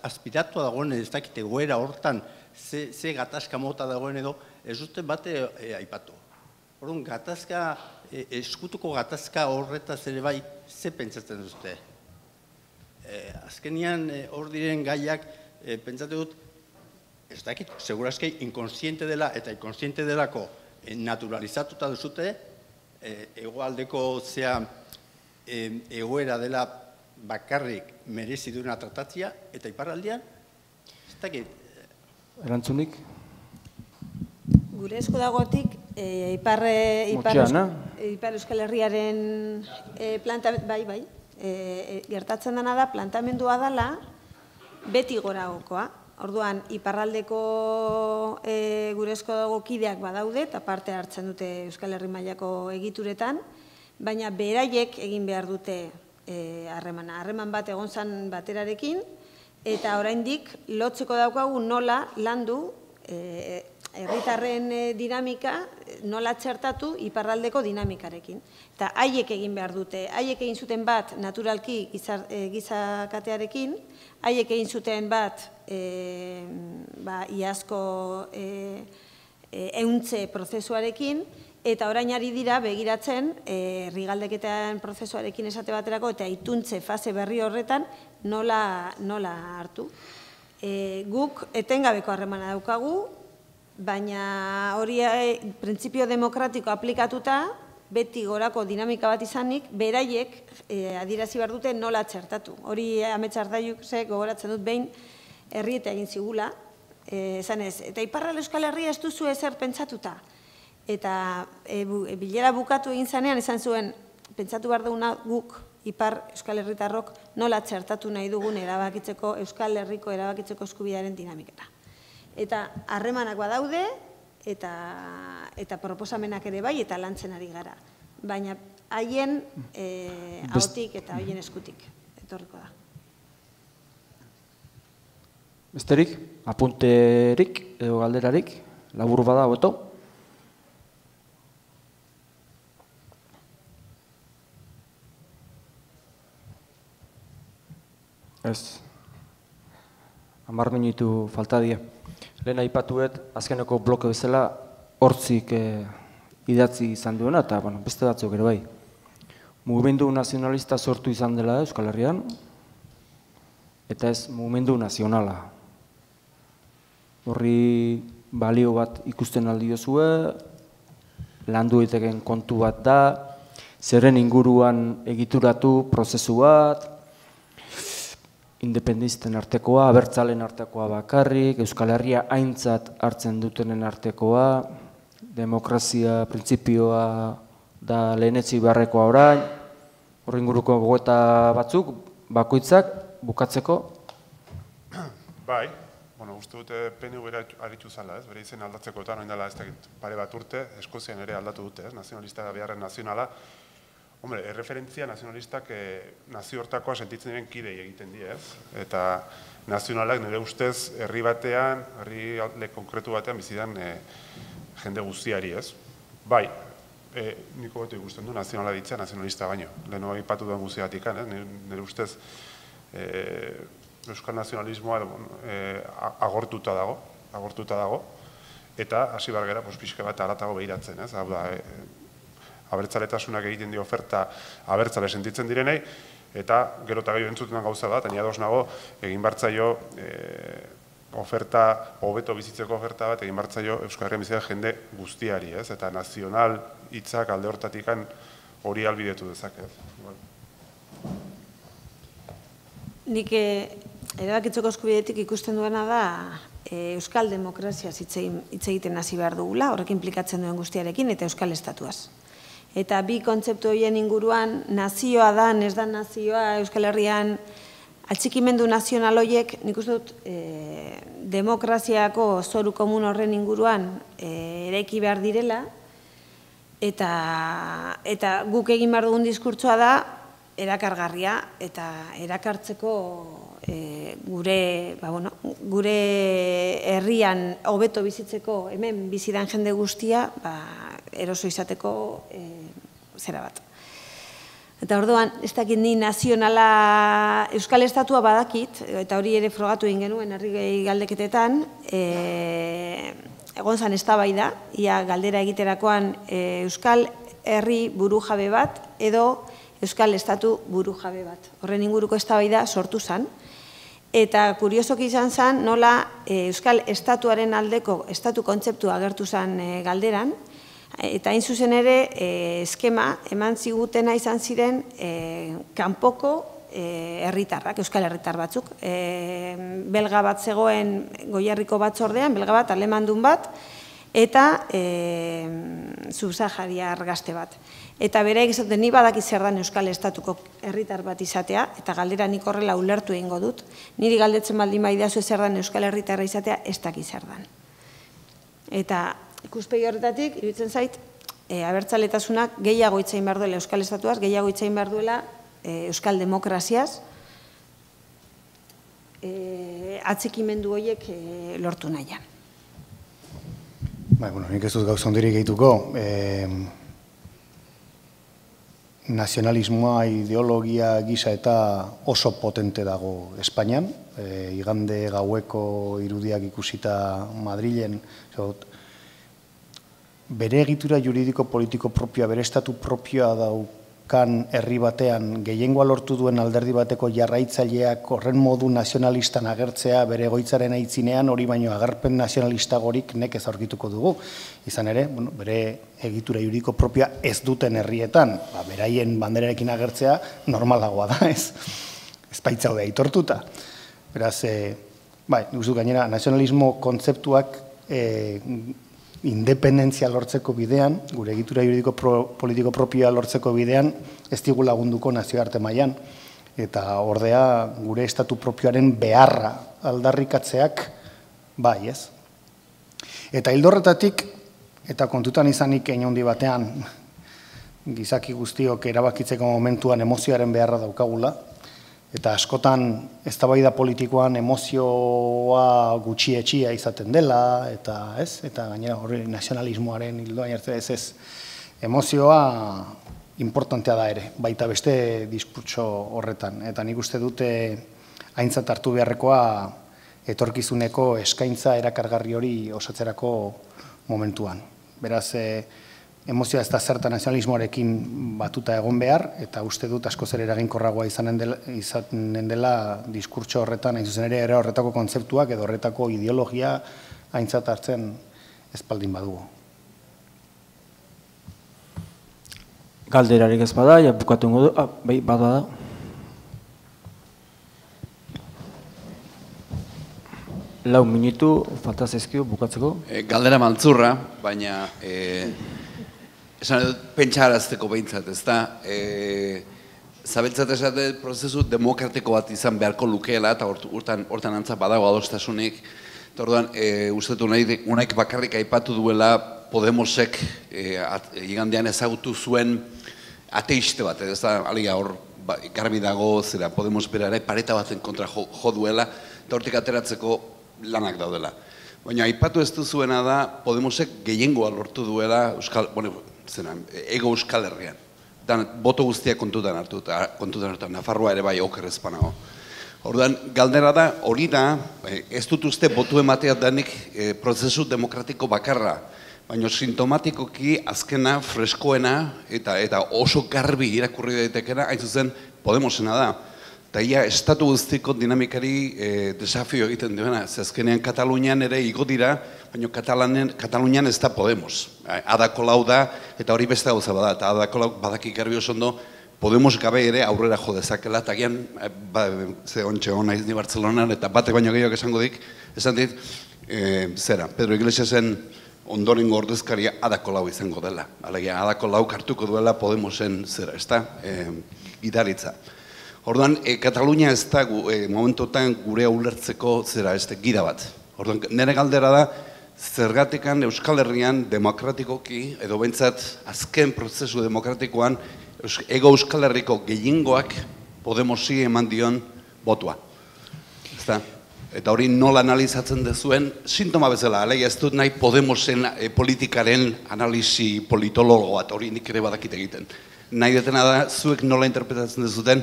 azpiratua dagoen ez dakite goera hortan, ze gatazka mota dagoen edo, ez dute bate aipatu. Orduan, gatazka, eskutuko gatazka horretaz ere bai, ze pentsatzen duzte? Azkenian hor diren gaiak, pentsatu dut, ez dakit, segurazki inkonsiente dela eta inkonsiente delako naturalizatuta duzute, hegoaldeko egoera dela bakarrik merezi duena tratatzia, eta iparraldian, ez dakit. Erantzunik? Gure esku dagotik, Ipar Euskal Herriaren gertatzen dena da, plantamendua dela beti goragokoa. Orduan, iparraldeko gure esku dago kideak badaude, eta parte hartzen dute Euskal Herri mailako egituretan, baina beraiek egin behar dute harremana. Harreman bat egon zan baterarekin, eta oraindik lotzeko daukagu nola landu herritarren dinamika, nola txertatu iparraldeko dinamikarekin. Eta haiek egin behar dute, haiek egin zuten bat naturalki gizakatearekin, haiek egin zuten bat iazko euntze prozesuarekin, eta orain ari dira begiratzen herrigaldeketan prozesuarekin esate baterako eta ituntze fase berri horretan nola hartu. Guk etengabeko harremana daukagu, baina hori printzipio demokratiko aplikatuta, beti gorako dinamika bat izanik, beraiek adierazi behar dute nola txertatu. Hori ametsardaiuk gogoratzen dut behin herrieta egin zigula, esanez, eta Iparral Euskal Herria ez duzu ezer pentsatuta. Eta bilera bukatu egin zanean, esan zuen, pentsatu behar duguna guk, Ipar Euskal Herritarrok, nola txertatu nahi dugun erabakitzeko, Euskal Herriko erabakitzeko eskubidearen dinamikara. Eta harremanak badaude, eta proposamenak ere bai, eta lantzen ari gara. Baina haien ahotik eta haien eskutik etorriko da. Besterik, apunterik edo galderarik, labur bada hobeto. Ez. 10 minutu falta die. Lehen aipatuet, azkeneko bloke bezala, hortzik idatzi izan duena, eta beste batzuk ere bai. Mugimendu nazionalista sortu izan dela Euskal Herrian, eta ez mugimendu nazionala. Horri balio bat ikusten aldi duzue, landu daiteken kontu bat da, zeren inguruan egituratu prozesu bat, independisten artekoa, abertzalen artekoa bakarrik, Euskal Herria aintzat hartzen dutenen artekoa, demokrazia printzipioa da lehenetzi beharrekoa orain, horri inguruko gogoeta batzuk, bakoitzak, bukatzeko? Bai, uste dute PNV aritu zala, bere izen aldatzeko eta noin dela ez dakit pare bat urte, Eskozian ere aldatu dute, nazionalista beharren nazionala. Hombre, erreferentzia nazionalistak nazio hortakoa sentitzen diren kidei egiten die, ez? Eta nazionalak nire ustez herri batean, herri konkretu batean bizidan jende guztiari, ez? Bai, niko betu ikusten du nazionala ditzea nazionalista baino. Leheno aipatu duen guztiatik, nire ustez euskal nazionalismoa agortuta dago, eta hasi bargera pixka bat haratago behiratzen, ez? Hau da, abertzaletasunak egiten dio oferta abertzale sentitzen direnei, eta gero eta gehiago entzuten gauza bat, ni ados nago egin bartzaio oferta, hobeto bizitzeko oferta bat, egin bartzaio Euskal Herrian bizitzen jende guztiari, ez? Eta nazional hitzak alde hortatikan hori albidetu dezake. Nik erabakitzeko eskubidetik ikusten duena da Euskal demokraziaz hitz egiten hasi behar dugula, horrek inplikatzen duen guztiarekin, eta Euskal Estatuaz. Eta bi kontzeptu horien inguruan, nazioa da, ez da nazioa, Euskal Herrian atxikimendu nazional horiek, nik uste dut, demokraziako zoru komun horren inguruan eraiki behar direla, eta guk egin behar dugun diskurtsoa da, erakargarria, eta erakartzeko gure herrian hobeto bizitzeko, hemen bizidan jende guztia, eroso izateko zera bat. Eta orduan, ez dakit ni nazionala Euskal Estatua badakit, eta hori ere frogatu egin genuen herri galdeketetan, egon zan eztabaida, ia galdera egiterakoan Euskal Herri burujabe bat edo Euskal Estatu burujabe bat. Horren inguruko eztabaida sortu zan. Eta kuriosoki izan zen nola Euskal Estatuaren aldeko estatu kontzeptua agertu zen galderan, eta hain zuzen ere eskema eman zigutena izan ziren kanpoko herritarrak, Euskal Herritar batzuk. Belga bat zegoen Goierriko batzordean, belga bat, alemandun bat, eta subsahariar gazte bat. Eta bere egizoten ni badaki zer dan Euskal Estatuko herritar bat izatea, eta galdera nik horrela ulertu egingo dut. Niri galdetzen baldin baidazu zer dan Euskal Herritarra izatea, ez daki zer dan. Eta ikuspegi horretatik, iruditzen zait, abertzaletasunak gehiago hitz egin behar duela Euskal Estatuaz, gehiago hitz egin behar duela Euskal Demokraziaz, atxikimendu horiek lortu nahian. Nik ez dut gauza ondirik gehituko. Nazionalismoa, ideologia gisa eta oso potente dago Espainian. Igande gaueko irudiak ikusita Madrilen, bere egitura juridiko politiko propioa, bere estatu propioa daukan herri batean, gehiengoa lortu duen alderdi bateko jarraitzaileak horren modu nazionalistan agertzea bere egoitzaren aitzinean, hori baino agerpen nazionalistagorik nekez aurkituko dugu. Izan ere, bere egitura juridiko propioa ez duten herrietan, beraien banderarekin agertzea normalagoa da, ez baitzaude aitortuta. Beraz, nik uste gainera, nazionalismo kontzeptuak independentzia lortzeko bidean, gure egitura juridiko politiko propioa lortzeko bidean, ez digu lagunduko nazioarte mailan. Eta ordea, gure estatu propioaren beharra aldarrikatzeak, bai, ez? Eta hildorretatik, eta kontutan izanik hein handi batean, gizaki guztiok erabakitzeko momentuan emozioaren beharra daukagula, eta askotan eztabaida politikoan emozioa gutxietxia izaten dela, eta gainera hori nazionalismoaren hildoan jartzen ez. Emozioa importantea da ere, baita beste diskurtso horretan. Eta nik uste dute aintzat hartu beharrekoa etorkizuneko eskaintza erakargarri hori osatzerako momentuan. Beraz, emozioa ez da zerta nazionalismoarekin batuta egon behar, eta uste dut askoz ere eraginkorragoa izanen dela diskurtso horretan, hain zuzen ere horretako kontzeptuak edo horretako ideologia aintzat hartzen espaldin badugu. Galderarik ez bada, ja bukatu ingo du, bai, bada da. Lau minutu, falta zaizkio, bukatzeko. Galdera maltzurra, baina esan dut pentsarazteko behintzat, ez da? Zabeltzat esate prozesu demokratiko bat izan beharko lukeela, eta hortan antza badago adostasunik. Eta orduan, ustetu unaik bakarrik aipatu duela Podemosek igandean ezagutu zuen ateiste bat, ez da, aliga hor garbi dago, zera Podemos berare pareta baten kontra jo duela, eta hortik ateratzeko lanak daudela. Baina aipatu ez duzuena da, Podemosek gehiengoa lortu duela ego Euskal Herrian. Boto guztiak kontutan hartu, Nafarroa ere bai oker ezpanago. Orduan, galdera da, hori da, ez dut uste botu ematea danik prozesu demokratiko bakarra, baina sintomatikoki azkena, freskoena eta oso garbi irakurri daitekena, hain zuzen Podemosena da. Eta ia, estatu guztiko dinamikari desafio egiten duena, ze azkenean Katalunian ere igo dira, baina Katalunian ez da Podemos. Adako lau da, eta hori beste gauza bada, eta adako lau badaki garbi oso ondo, Podemos gabe ere aurrera jo dezakela, eta gian, ze ontxe hona izni Bartzelonan, eta batek baino gehiago esan dit, Pedro Iglesiasen ondorengo ordezkaria adako lau izango dela. Alegia, adako lau hartuko duela Podemosen zera, ez da, gidaritza. Orduan, Katalunia ez da momentotan gure ulertzeko zera, ez da, gida bat. Orduan, nire galdera da, zergatikan Euskal Herrian demokratikoki, edo bentsat azken prozesu demokratikoan, ego Euskal Herriko gehiengoak Podemosi eman dion botua. Ez da? Eta hori nola analizatzen dezuen, sintoma bezala, alegia ez dut nahi Podemosen politikaren analisi politologo bat, hori nik ere badakit egiten. Nahi detena da, zuek nola interpretatzen dezuten,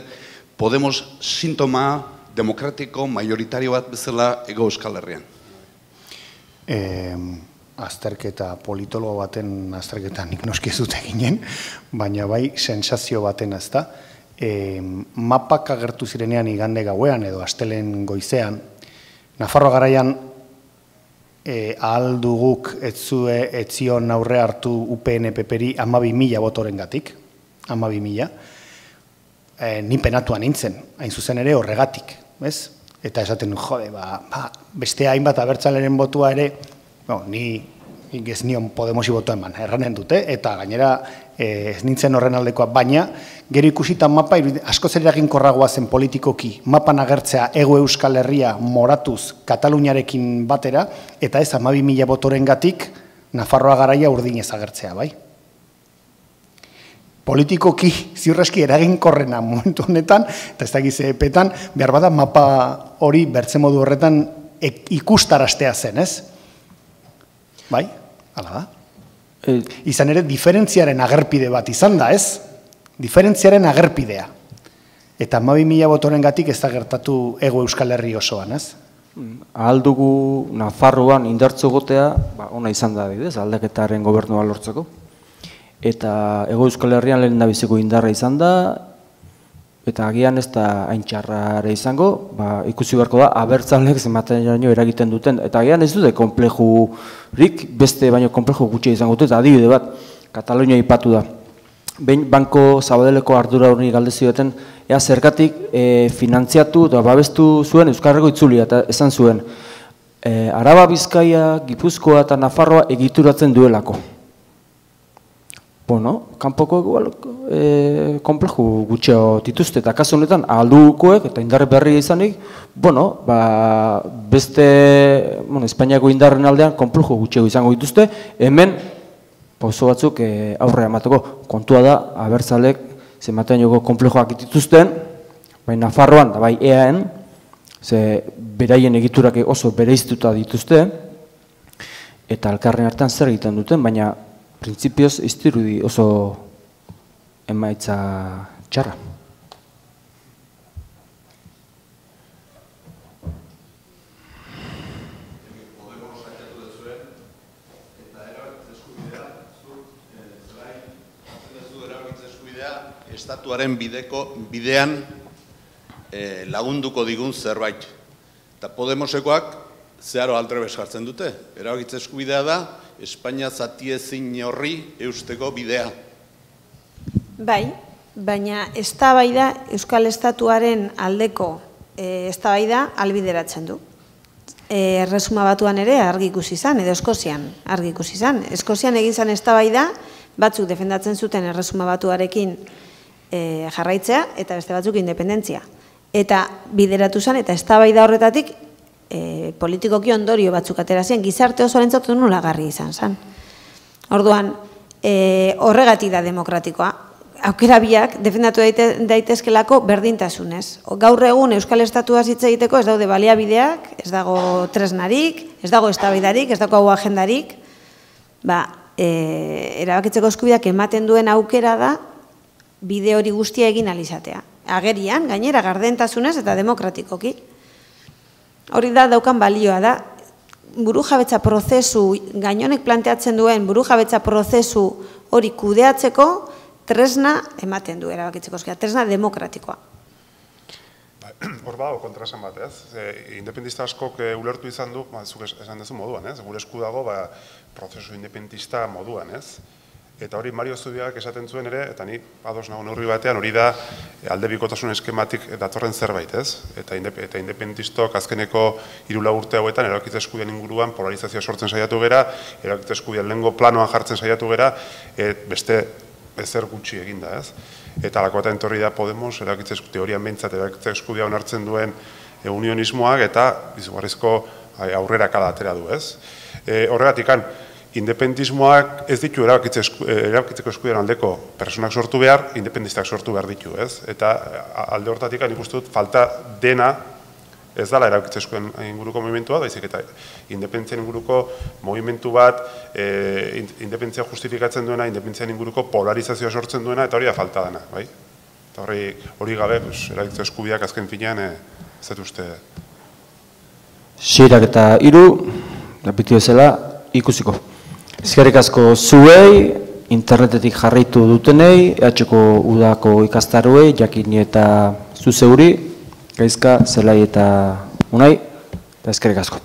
Podemos sintoma demokratiko, majoritario bat bezala ego Euskal Herrian. Azterketa politologo baten azterketa nik noski ez dut eginen, baina bai sensazio baten ez da. Mapak agertu zirenean igande gauean edo astelen goizean, Nafarroa garaian ahal duguk etzion aurre hartu UPN-PPri 12.000 botoren gatik, 12.000, ni penatuan nintzen, hain zuzen ere horregatik, ez? Eta esaten, jode, beste hainbat abertzaleren botua ere, ni ez nion Podemosi botua eman, erranen dute, eta gainera ez nintzen horren aldekoa, baina gero ikusita mapa askoz ere eraginkorragoa zen politikoki, mapan agertzea ego Euskal Herria moratuz Kataluniarekin batera, eta ez 12.000 botoren gatik Nafarroa garaia urdinez agertzea, bai? Politikoki ziurreski eraginkorrena momentu honetan, eta ez da gizepetan, behar bada mapa hori bertze modu horretan ikustaraztea zen, ez? Bai, hala da. Izan ere, diferentziaren agerpide bat izan da, ez? Diferentziaren agerpidea. Eta 12.000 botoren gatik ez da gertatu ego Euskal Herri osoan, ez? Ahal dugu Nafarroan indartzu gotea, ona izan da, aldaketaren gobernua lortzeko. Eta ego Euskal Herrian lehen da biziko indarra izan da, eta agian ez da haintxarra izango, ikusi beharko da, abertzaleek zenbaten eragiten duten, eta agian ez dute konplejurik, beste baino konpleju gutxi izango dute, eta adibide bat, Katalunia ipatu da. Behin Banko Zabadeleko ardura hori galdezi beten, ea zergatik finantziatu eta babestu zuen Euskal Herriko itzulia, eta esan zuen, Araba, Bizkaia, Gipuzkoa eta Nafarroa egituratzen duelako. kanpoko igual konpleju gutxeo dituzte, eta kasu honetan aldukoek eta indarre berri izanik, beste Espainiako indarren aldean konpleju gutxeo izango dituzte, hemen pauso batzuk aurre emateko. Kontua da, abertzalek zenbatean joko konplejoak dituzten, bai Nafarroan, bai EAen, ze beraien egiturak oso bereiztuta dituzte, eta elkarren hartan zer egiten duten, baina printzipioz ez dirudi oso emaitza txarra. Estatuaren bidean lagunduko digun zerbait. Eta Podemosekoak zeharo aldrebes jartzen dute. Erabakitze eskubidea da, Espainia zatiezin horri eusteko bidea. Bai, baina eztabaida Euskal Estatuaren aldeko eztabaida albideratzen du. Erresuma Batuan ere argi ikusi izan, edo Eskozian argi ikusi izan. Eskozian egin zen eztabaida, batzuk defendatzen zuten Erresuma Batuarekin jarraitzea, eta beste batzuk independentzia. Eta bideratu zen, eta eztabaida horretatik politikoki ondorio batzuk atera zen, gizarte oso arentzatu nolagarri izan zen. Orduan, horregatik da demokratikoa. Aukera biak defendatu daitezkelako berdintasunez. Gaur egun Euskal Estatuaz hitz egiteko ez daude baliabideak, ez dago tresnarik, ez dago eztabaidarik, ez dago agendarik. Erabakitzeko eskubideak ematen duen aukera da bide hori guztia egin alizatea. Agerian, gainera, gardentasunez eta demokratikoki. Hori da daukan balioa da, burujabetza prozesu, gainonek planteatzen duen burujabetza prozesu hori kudeatzeko tresna ematen du, erabakitzeko eskubideak, tresna demokratikoa. Hor badago kontraesan bat, ez? Independentista askok ulertu izan du, zuk esan duzu moduan, ez? Gure esku dago prozesu independentista moduan, ez? Eta hori Mario Zubiak esaten zuen ere, eta ni ados nago neurri batean, hori da aldebikotasun eskematik datorren zerbait, ez? Eta independentistok azkeneko 3 urte hauetan erabakitze eskubideen inguruan polarizazioa sortzen saiatu gera, erabakitze eskubideen lehengo planoan jartzen saiatu gera, beste ezer gutxi eginda, ez? Eta alako bat entorri da Podemos, teorian behintzat erabakitze eskubidea onartzen duen unionismoak, eta izugarrizko aurrerakada atera du, ez? Horregatik, independentismoak ez ditu erabakitzeko eskubideen aldeko personak sortu behar, independistak sortu behar ditu, ez? Eta alde hortatik nik uste dut falta dena ez dela erabakitze eskubideen inguruko movimentua, baizik eta independentzian inguruko movimentu bat, independentzia justifikatzen duena, independentzian inguruko polarizazioa sortzen duena, eta hori da falta dena, bai? Eta hori gabe, erabakitze eskubideak azken finean, ez dut uste. Seirak eta 3, repetio bezala, ikusiko. Eskerrik asko zuei, internetetik jarraitu dutenei, EHko udako ikastaroei, Jakini eta Zuzeuri, Gaizka, Zelai eta Unai, eta eskerrik asko.